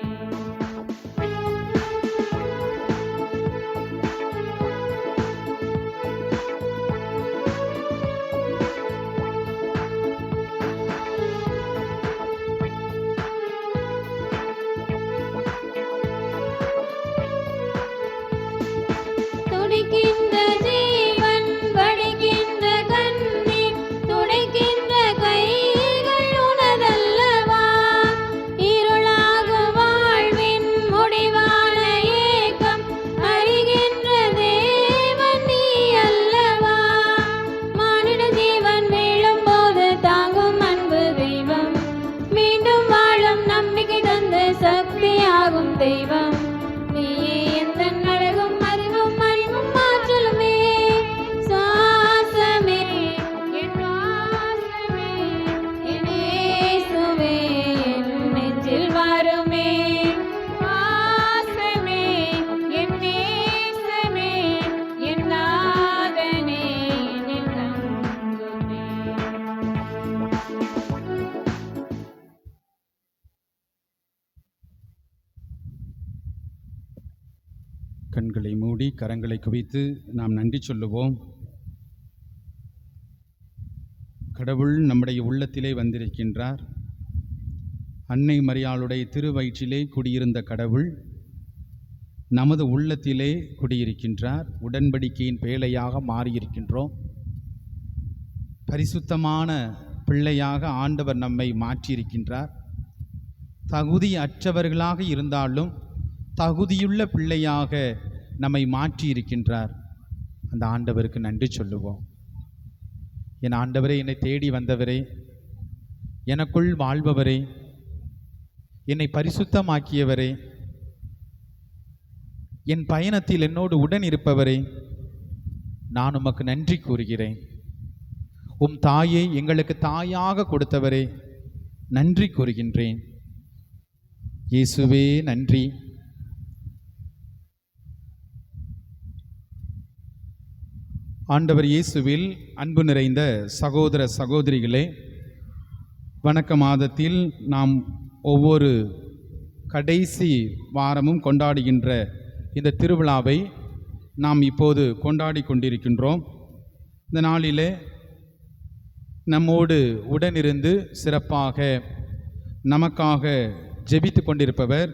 துடிக்கின்ற ஜீவன் வடிக்கின்ற கண்ணீர் துடைக்கின்ற கைகள் உனதல்லவா. இருளாகும் வாழ்வின் முடிவான ஏக்கம் அறிகின்ற தேவன் நீ அல்லவா. மானிட ஜீவன் வீழும்போது தாங்கும் அன்பு தெய்வம், மீண்டும் வாழும் நம்பிக்கை தந்து சக்தியாகும் தெய்வம். நீயே எந்த அழகும் அறிவும் அறிவும் மாற்றலுமே. சுவாசமே என் வாசமே என் இயேசுவே என் நெஞ்சில் வருமே. வாசமே என் நேசமே என் நாதனே என்னில் தங்குமே. கண்களை மூடி கரங்களை குவித்து நாம் நன்றி சொல்லுவோம். கடவுள் நம்முடைய உள்ளத்திலே வந்திருக்கின்றார். அன்னை மரியாளுடைய திருவயிற்றிலே குடியிருந்த கடவுள் நமது உள்ளத்திலே குடியிருக்கின்றார். உடன்படிக்கையின் பேழையாக மாறியிருக்கின்றோம். பரிசுத்தமான பிள்ளையாக ஆண்டவர் நம்மை மாற்றியிருக்கின்றார். தகுதி அற்றவர்களாக இருந்தாலும் தகுதியுள்ள பிள்ளையாக நம்மை மாற்றி இருக்கின்றார். அந்த ஆண்டவருக்கு நன்றி சொல்லுவோம். என் ஆண்டவரே, என்னை தேடி வந்தவரே, எனக்குள் வாழ்பவரே, என்னை பரிசுத்தமாக்கியவரே, என் பயணத்தில் என்னோடு உடன் இருப்பவரே, நான் உமக்கு நன்றி கூறுகிறேன். உம் தாயை எங்களுக்கு தாயாக கொடுத்தவரே, நன்றி கூறுகின்றேன். இயேசுவே நன்றி. ஆண்டவர் இயேசுவில் அன்பு நிறைந்த சகோதர சகோதரிகளே, வணக்க மாதத்தில் நாம் ஒவ்வொரு கடைசி வாரமும் கொண்டாடுகின்ற இந்த திருவிழாவை நாம் இப்போது கொண்டாடி கொண்டிருக்கின்றோம். இந்த நாளிலே நம்மோடு உடனிருந்து சிறப்பாக நமக்காக ஜெபித்து கொண்டிருப்பவர்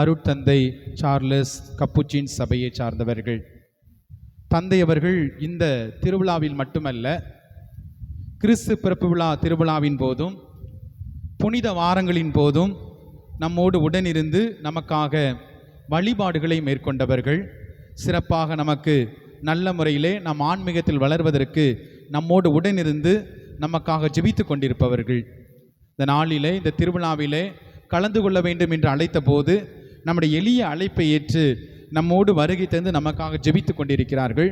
அருட்தந்தை சார்லஸ் கப்புச்சின் சபையை சார்ந்தவர்கள். தந்தை அவர்கள் இந்த திருவிழாவில் மட்டுமல்ல, கிறிஸ்து பிறப்பு விழா திருவிழாவின் போதும் புனித வாரங்களின் போதும் நம்மோடு உடனிருந்து நமக்காக வழிபாடுகளை மேற்கொண்டவர்கள். சிறப்பாக நமக்கு நல்ல முறையிலே நம் ஆன்மீகத்தில் வளர்வதற்கு நம்மோடு உடனிருந்து நமக்காக ஜெபித்து கொண்டிருப்பவர்கள். இந்த நாளிலே, இந்த திருவிழாவிலே கலந்து கொள்ள வேண்டும் என்று அழைத்த போது நம்முடைய எளிய அழைப்பை ஏற்று நம்மோடு வருகை தந்து நமக்காக ஜெபித்து கொண்டிருக்கிறார்கள்.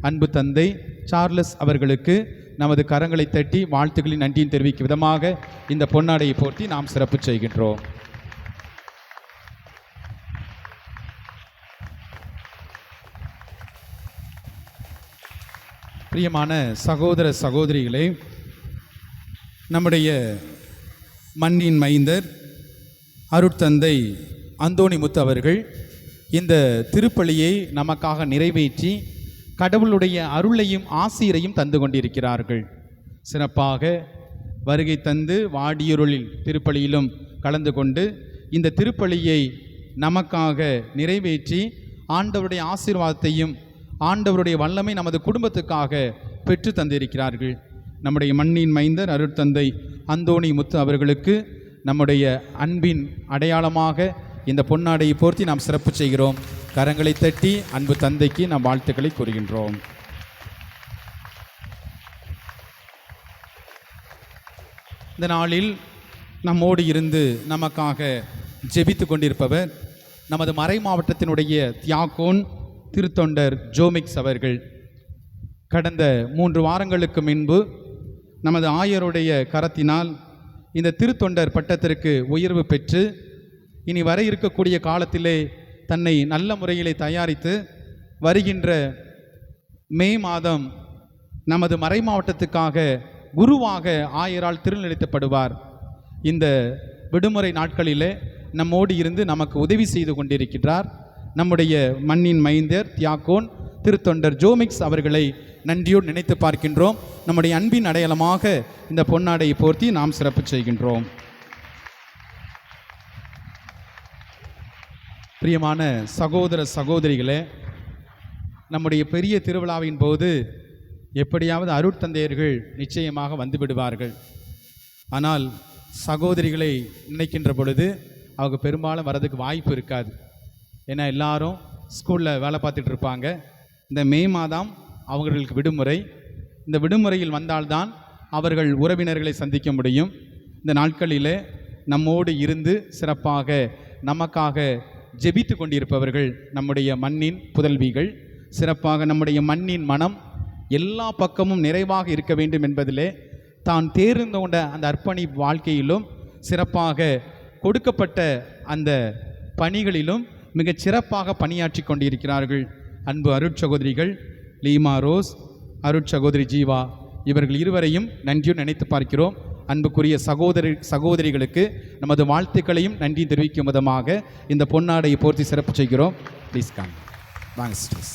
அன்பு தந்தை சார்லஸ் அவர்களுக்கு நமது கரங்களை தட்டி வாழ்த்துக்களின் நன்றியும் தெரிவிக்கும் விதமாக இந்த பொன்னாடையை போர்த்தி நாம் சிறப்பு செய்கின்றோம். பிரியமான சகோதர சகோதரிகளே, நம்முடைய மண்ணின் மைந்தர் அருட்தந்தை அந்தோணிமுத்து அவர்கள் இந்த திருப்பலியை நமக்காக நிறைவேற்றி கடவுளுடைய அருளையும் ஆசீரையும் தந்து கொண்டிருக்கிறார்கள். சிறப்பாக வருகை தந்து வாடியருளில் திருப்பலியிலும் கலந்து கொண்டு இந்த திருப்பலியை நமக்காக நிறைவேற்றி ஆண்டவருடைய ஆசீர்வாதத்தையும் ஆண்டவருடைய வல்லமை நமது குடும்பத்துக்காக பெற்று தந்திருக்கிறார்கள். நம்முடைய மண்ணின் மைந்தர் அருட்தந்தை அந்தோணிமுத்து அவர்களுக்கு நம்முடைய அன்பின் அடையாளமாக இந்த பொன்னாடையை போர்த்தி நாம் சிறப்பு செய்கிறோம். கரங்களை தட்டி அன்பு தந்தைக்கு நாம் வாழ்த்துக்களை கூறுகின்றோம். இந்த நாளில் நம்மோடு இருந்து நமக்காக ஜெபித்து கொண்டிருப்பவர் நமது மறை மாவட்டத்தினுடைய தியாகோன் திருத்தொண்டர் ஜோமிக்ஸ் அவர்கள். கடந்த 3 வாரங்களுக்கு முன்பு நமது ஆயருடைய கரத்தினால் இந்த திருத்தொண்டர் பட்டத்திற்கு உயர்வு பெற்று இனி வர இருக்கக்கூடிய காலத்திலே தன்னை நல்ல முறையிலே தயாரித்து வருகின்ற மே மாதம் நமது மறை மாவட்டத்துக்காக குருவாக ஆயரால் திருநிலைப்படுவார். இந்த விடுமுறை நாட்களிலே நம்மோடு இருந்து நமக்கு உதவி செய்து கொண்டிருக்கிறார். நம்முடைய மண்ணின் மைந்தர் தியாகோன் திருத்தொண்டர் ஜோமிக்ஸ் அவர்களை நன்றியோடு நினைத்து பார்க்கின்றோம். நம்முடைய அன்பின் அடையாளமாக இந்த பொன்னாடையை போர்த்தி நாம் சிறப்பு செய்கின்றோம். பிரியமான சகோதர சகோதரிகளே, நம்முடைய பெரிய திருவிழாவின் போது எப்படியாவது அருட்தந்தையர்கள் நிச்சயமாக வந்து விடுவார்கள். ஆனால் சகோதரிகளை நினைக்கின்ற பொழுது அவங்க பெரும்பாலும் வரதுக்கு வாய்ப்பு இருக்காது. ஏன்னா எல்லாரும் ஸ்கூலில் வேலை பார்த்துட்டு இருப்பாங்க. இந்த மே மாதம் அவர்களுக்கு விடுமுறை. இந்த விடுமுறையில் வந்தால்தான் அவர்கள் உறவினர்களை சந்திக்க முடியும். இந்த நாட்களிலே நம்மோடு இருந்து சிறப்பாக நமக்காக ஜெபித்து கொண்டிருப்பவர்கள் நம்முடைய மண்ணின் புதல்விகள். சிறப்பாக நம்முடைய மண்ணின் மனம் எல்லா பக்கமும் நிறைவாக இருக்க வேண்டும் என்பதிலே தான் தேர்ந்து கொண்ட அந்த அர்ப்பணி வாழ்க்கையிலும் சிறப்பாக கொடுக்கப்பட்ட அந்த பணிகளிலும் மிகச் சிறப்பாக பணியாற்றி கொண்டிருக்கிறார்கள். அன்பு அருட்சகோதரிகள் லீமா ரோஸ், அருட்சகோதரி ஜீவா, இவர்கள் இருவரையும் நன்றியும் நினைத்து பார்க்கிறோம். அன்புக்குரிய சகோதரிகளுக்கு நமது வாழ்த்துக்களையும் நன்றி தெரிவிக்கும் விதமாக இந்த பொன்னாடையை போர்த்தி சிறப்பு செய்கிறோம். Please come. வாங்க சிஸ்டர்ஸ்.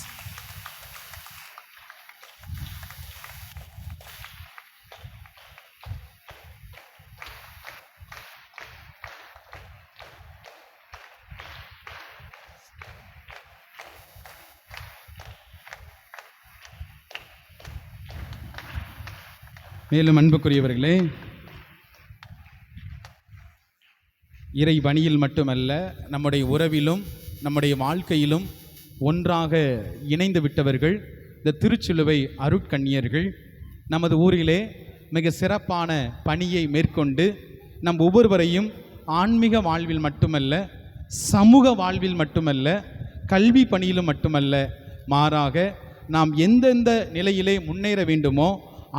மேலும் அன்புக்குரியவர்களே, இறை பணியில் மட்டுமல்ல, நம்முடைய உறவிலும் நம்முடைய வாழ்க்கையிலும் ஒன்றாக இணைந்து விட்டவர்கள் இந்த திருச்சிலுவை அருட்கண்ணியர்கள். நமது ஊரிலே மிக சிறப்பான பணியை மேற்கொண்டு நம் ஒவ்வொருவரையும் ஆன்மீக வாழ்வில் மட்டுமல்ல, சமூக வாழ்வில் மட்டுமல்ல, கல்வி பணியிலும் மட்டுமல்ல, மாறாக நாம் எந்தெந்த நிலையிலே முன்னேற வேண்டுமோ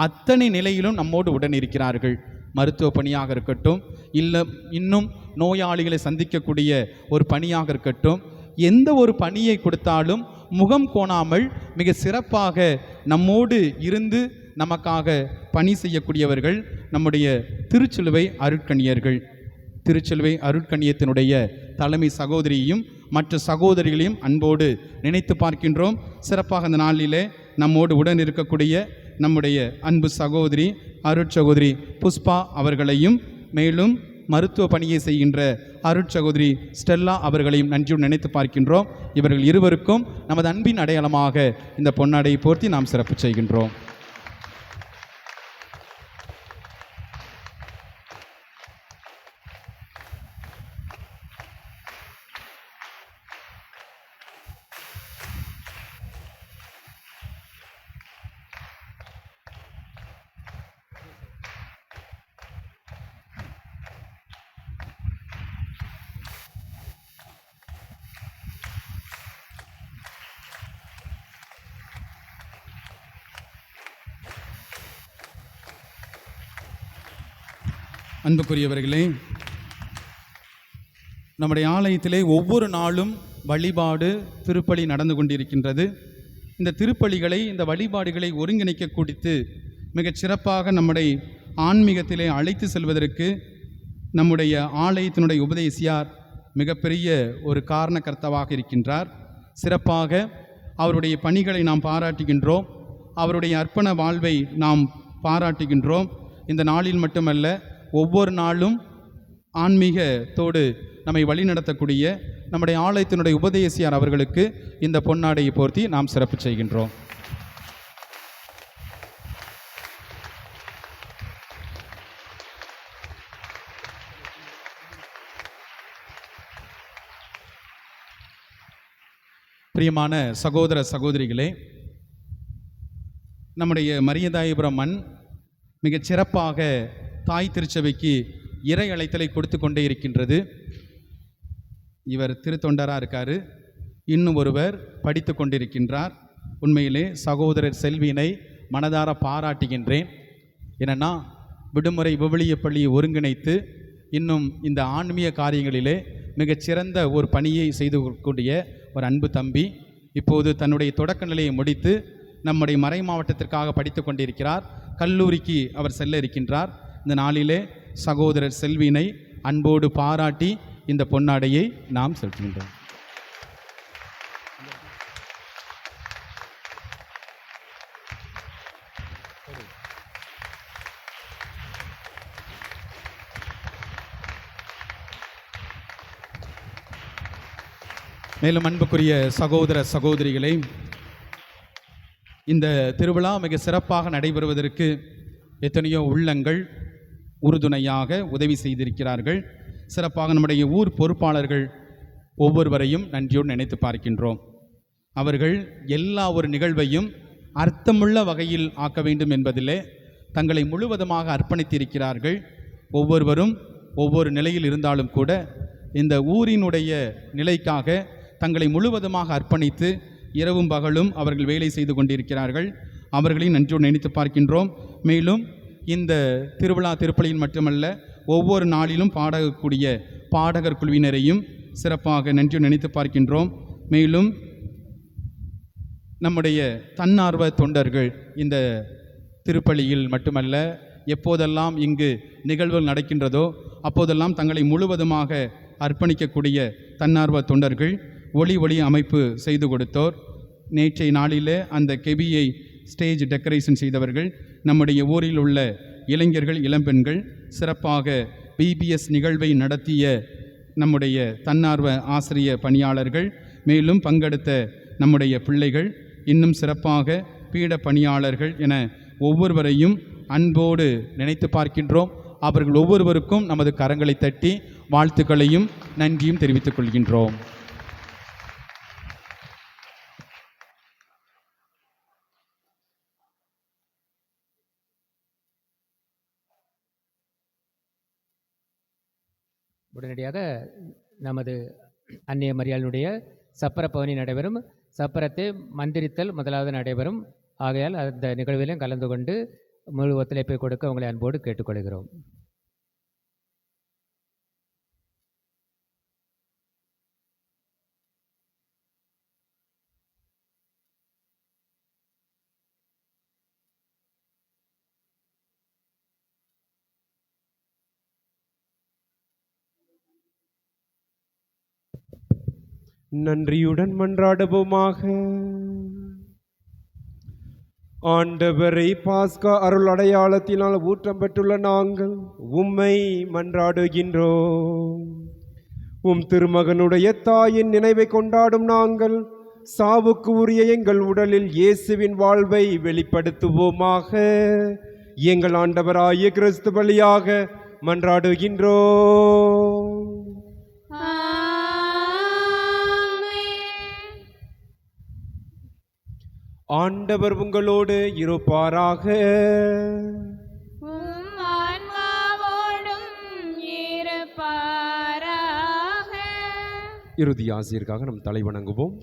அத்தனை நிலையிலும் நம்மோடு உடன் இருக்கிறார்கள். மருத்துவ பணியாக இருக்கட்டும், இல்லை இன்னும் நோயாளிகளை சந்திக்கக்கூடிய ஒரு பணியாக இருக்கட்டும், எந்த ஒரு பணியை கொடுத்தாலும் முகம் கோணாமல் மிக சிறப்பாக நம்மோடு இருந்து நமக்காக பணி செய்யக்கூடியவர்கள் நம்முடைய திருச்சிலுவை அருட்கண்ணியர்கள். திருச்சிலுவை அருட்கண்ணியத்தினுடைய தலைமை சகோதரியையும் மற்ற சகோதரிகளையும் அன்போடு நினைத்து பார்க்கின்றோம். சிறப்பாக இந்த நாளிலே நம்மோடு உடன் இருக்கக்கூடிய நம்முடைய அன்பு சகோதரி அருட்சகோதரி புஷ்பா அவர்களையும், மேலும் மருத்துவ பணியை செய்கின்ற அருட்சகோதரி ஸ்டெல்லா அவர்களையும் நன்றியுடன் நினைத்து பார்க்கின்றோம். இவர்கள் இருவருக்கும் நமது அன்பின் அடையாளமாக இந்த பொன்னாடையை போர்த்தி நாம் சிறப்பு செய்கின்றோம். அன்புக்குரியவர்களே, நம்முடைய ஆலயத்திலே ஒவ்வொரு நாளும் வழிபாடு திருப்பலி நடந்து கொண்டிருக்கின்றது. இந்த திருப்பலிகளை, இந்த வழிபாடுகளை ஒருங்கிணைக்க குறித்து மிகச் சிறப்பாக நம்முடைய ஆன்மீகத்திலே அழைத்து செல்வதற்கு நம்முடைய ஆலயத்தினுடைய உபதேசியார் மிகப்பெரிய ஒரு காரணகர்த்தாவாக இருக்கின்றார். சிறப்பாக அவருடைய பணிகளை நாம் பாராட்டுகின்றோம். அவருடைய அர்ப்பண வாழ்வை நாம் பாராட்டுகின்றோம். இந்த நாளில் மட்டுமல்ல, ஒவ்வொரு நாளும் ஆன்மீகத்தோடு நம்மை வழிநடத்தக்கூடிய நம்முடைய ஆலயத்தினுடைய உபதேசியார் அவர்களுக்கு இந்த பொன்னாடையை போர்த்தி நாம் சிறப்பு செய்கின்றோம். பிரியமான சகோதர சகோதரிகளே, நம்முடைய மரியதாயபுரம் மண் மிகச் சிறப்பாக தாய் திருச்சபைக்கு இறை அழைத்தலை கொடுத்து கொண்டே இருக்கின்றது. இவர் திருத்தொண்டராக இருக்கார். இன்னும் ஒருவர் படித்து கொண்டிருக்கின்றார். உண்மையிலே சகோதரர் செல்வியினை மனதார பாராட்டுகின்றேன். என்னென்னா, விடுமுறை விவிலிய பள்ளியை ஒருங்கிணைத்து இன்னும் இந்த ஆன்மீக காரியங்களிலே மிகச்சிறந்த ஒரு பணியை செய்து கூடிய ஒரு அன்பு தம்பி இப்போது தன்னுடைய தொடக்க நிலையை முடித்து நம்முடைய மறை மாவட்டத்திற்காக படித்து கொண்டிருக்கிறார். கல்லூரிக்கு அவர் செல்ல இருக்கின்றார். இந்த நாளிலே சகோதரர் செல்வியினை அன்போடு பாராட்டி இந்த பொன்னாடையை நாம் செலுத்துகின்றோம். மேலும் அன்புக்குரிய சகோதர சகோதரிகளை, இந்த திருவிழா மிக சிறப்பாக நடைபெறுவதற்கு எத்தனையோ உள்ளங்கள் உறுதுணையாக உதவி செய்திருக்கிறார்கள். சிறப்பாக நம்முடைய ஊர் பொறுப்பாளர்கள் ஒவ்வொருவரையும் நன்றியோடு நினைத்து பார்க்கின்றோம். அவர்கள் எல்லா ஒரு நிகழ்வையும் அர்த்தமுள்ள வகையில் ஆக்க வேண்டும் என்பதிலே தங்களை முழுவதுமாக அர்ப்பணித்திருக்கிறார்கள். ஒவ்வொருவரும் ஒவ்வொரு நிலையில் இருந்தாலும் கூட இந்த ஊரினுடைய நிலைக்காக தங்களை முழுவதுமாக அர்ப்பணித்து இரவும் பகலும் அவர்கள் வேலை செய்து கொண்டிருக்கிறார்கள். அவர்களையும் நன்றியோடு நினைத்து பார்க்கின்றோம். மேலும் இந்த திருவிழா திருப்பலியின் மட்டுமல்ல, ஒவ்வொரு நாளிலும் பாடக்கூடிய பாடகர் குழுவினரையும் சிறப்பாக நன்றியோடு நினைத்து பார்க்கின்றோம். மேலும் நம்முடைய தன்னார்வ தொண்டர்கள் இந்த திருப்பலியில் மட்டுமல்ல, எப்போதெல்லாம் இங்கு நிகழ்வுகள் நடக்கின்றதோ அப்போதெல்லாம் தங்களை முழுவதுமாக அர்ப்பணிக்கக்கூடிய தன்னார்வ தொண்டர்கள், ஒளி அமைப்பு செய்து கொடுத்தோர், நேற்றைய நாளிலே அந்த கெபியை ஸ்டேஜ் டெக்கரேஷன் செய்தவர்கள், நம்முடைய ஊரில் உள்ள இளைஞர்கள் இளம்பெண்கள், சிறப்பாக பிபிஎஸ் நிகழ்வை நடத்திய நம்முடைய தன்னார்வ ஆசிரிய பணியாளர்கள், மேலும் பங்கெடுத்த நம்முடைய பிள்ளைகள், இன்னும் சிறப்பாக பீட பணியாளர்கள் என ஒவ்வொருவரையும் அன்போடு நினைத்து பார்க்கின்றோம். அவர்கள் ஒவ்வொருவருக்கும் நமது கரங்களை தட்டி வாழ்த்துக்களையும் நன்றியும் தெரிவித்துக் கொள்கின்றோம். உடனடியாக நமது அன்னைய மரியாளுடைய சப்பர பவனி நடைபெறும். சப்பரத்தை மந்திரித்தல் முதலாவது நடைபெறும். ஆகையால் அந்த நிகழ்விலும் கலந்து கொண்டு முழு ஒத்துழைப்பை கொடுக்க உங்களை அன்போடு கேட்டுக்கொள்கிறோம். நன்றியுடன் மன்றாடுவோமாக. ஆண்டவரை பாஸ்கா அருள் அடையாளத்தினால் ஊற்றம் பெற்றுள்ள நாங்கள் உம்மை மன்றாடுகின்றோம். உம் திருமகனுடைய தாயின் நினைவை கொண்டாடும் நாங்கள் சாவுக்கு உரிய எங்கள் உடலில் இயேசுவின் வாழ்வை வெளிப்படுத்துவோமாக. எங்கள் ஆண்டவராகிய கிறிஸ்து வழியாக மன்றாடுகின்றோம். ஆண்டவர் உங்களோடு இருப்பாராக. இறுதி ஆசிரியருக்காக நம் தலை வணங்குவோம்.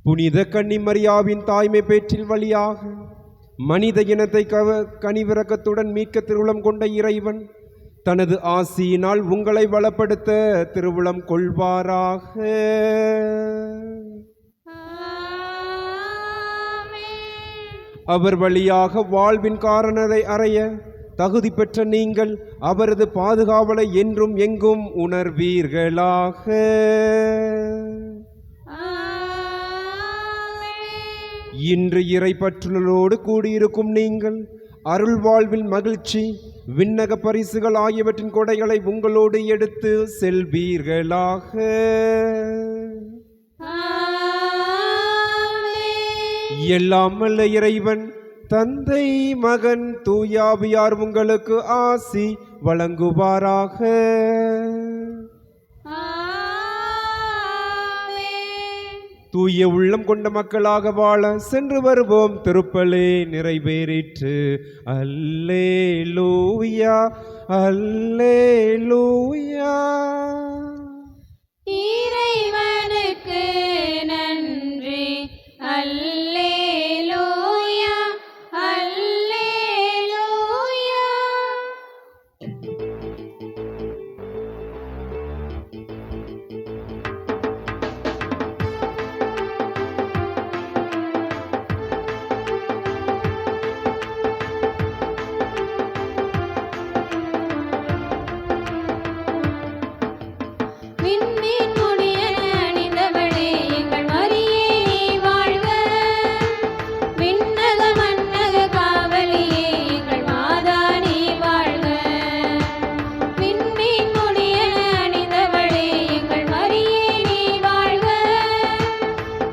புனித கன்னிமரியாவின் தாய்மை பேற்றில் வழியாக மனித இனத்தை கனிவிரக்கத்துடன் மீட்க திருவுளம் கொண்ட இறைவன் தனது ஆசியினால் உங்களை வளப்படுத்த திருவுளம் கொள்வாராக. அவர் வழியாக வாழ்வின் காரணரை அறைய தகுதி பெற்ற நீங்கள் அவரது பாதுகாவலை என்றும் எங்கும் உணர்வீர்களாக. இன்று இறை பற்றுதலோடு கூடியிருக்கும் நீங்கள் அருள் வாழ்வில் மகிழ்ச்சி விண்ணக பரிசுகள் ஆகியவற்றின் கொடைகளை உங்களோடு எடுத்து செல்வீர்களாக. எல்லாம் வல்ல இறைவன் தந்தை மகன் தூயாவியார் உங்களுக்கு ஆசி வழங்குவாராக. தூய உள்ளம் கொண்ட மக்களாக வாழ சென்று வருவோம். திருப்பலி நிறைவேறிற்று. அல்லேலூயா அல்லேலூயா. இறைவனுக்கு நன்றி. அல்லேலூயா அல்லேலூயா. விண்மீன் முடிய அணிந்தவளே எங்கள் மரியே நீ வாழ்க. விண்ணக மன்னக காவலியே எங்கள் மாதா நீ வாழ்க. விண்மீன் முடிய அணிந்தவளே எங்கள் மரியே நீ வாழ்க.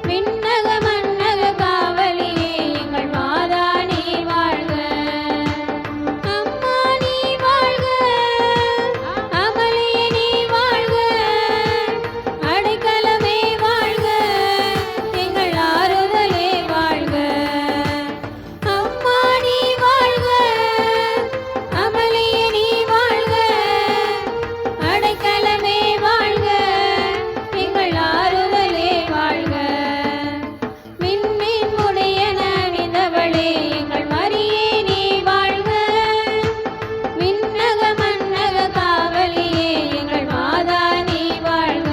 விண்ணக மன்னக காவலியே எங்கள் மாதா நீ வாழ்க. அம்மா நீ வாழ்க. அமளியே நீ வாழ்க. அடைக்கலமே வாழ்க. எங்கள் ஆறுதலே வாழ்க. அம்மா நீ வாழ்க. அமளியே நீ வாழ்க. அடைக்கலமே வாழ்க. எங்கள் ஆறுதலே வாழ்க. விண்மீன் முடியன அணிந்தவளே எங்கள் மரியே நீ வாழ்க. விண்ணக மன்னக காவலியே எங்கள் மாதா நீ வாழ்க.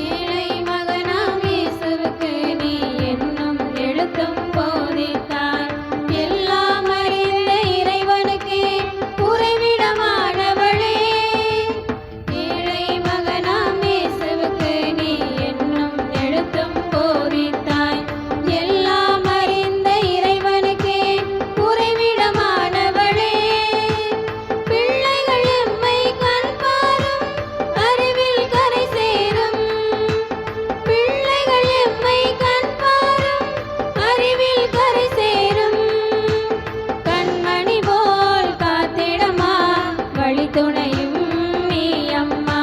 ஏழை மகனாம் இயேசுவுக்கு நீ என்னும் எழுத்தும் போதித்தாய். எல்லாம் அறிந்த இறைவனுக்கே உறைவிடமானவளே. ஏழை மகனாம் இயேசுவுக்கு நீ என்னும் எழுத்தும் போதித்தாய். எல்லாம் அறிந்த இறைவனுக்கே உறைவிடமானவளே. பிள்ளைகள் எம்மை கண்பாரும் அறிவில் கரை சேரும். பிள்ளைகள் எம்மை கண்பாரும் அறிவில் கரை சேரும். கண்மணி போல் காத்திடமா வழித்துணையும் நீ அம்மா.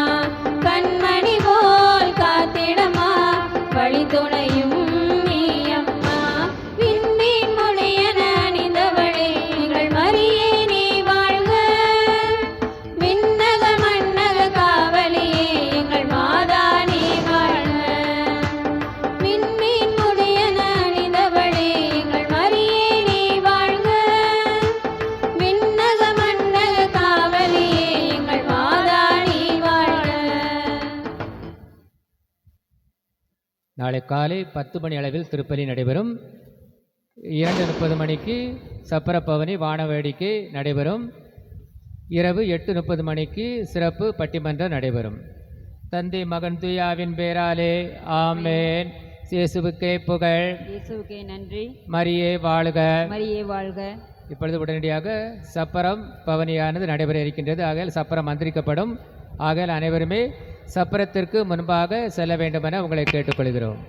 கண்மணி போல் காத்திடமா வழித்துணையும் நீ அம்மா. விண்மீன் முடியன அணிந்தவளே எங்கள் மரியே நீ வாழ்க. விண்ணக மன்னக காவலியே எங்கள் மாதா நீ வாழ்க. விண்மீன் முடியன அணிந்தவளே எங்கள் மரியே நீ வாழ்க. விண்ணக மன்னக காவலியே எங்கள் மாதா நீ வாழ்க. நாளை காலை 10 மணி அளவில் திருப்பலி நடைபெறும். 2:30 மணிக்கு சப்பர பவனி வான வேடிக்கை நடைபெறும். இரவு 8:30 மணிக்கு சிறப்பு பட்டிமன்றம் நடைபெறும். தந்தை மகன் தூயாவின் பேராலே ஆமேன். இயேசுவுக்கே புகழ். இயேசுவுக்கே நன்றி. மரியே வாழ்க. மரியே வாழ்க. இப்பொழுது உடனடியாக சப்பரம் பவனியானது நடைபெற இருக்கின்றது. ஆகையால் சப்பரம் மந்திரிக்கப்படும். ஆகையால் அனைவருமே சப்பரத்திற்கு முன்பாக செல்ல வேண்டுமென உங்களை கேட்டுக்கொள்கிறோம்.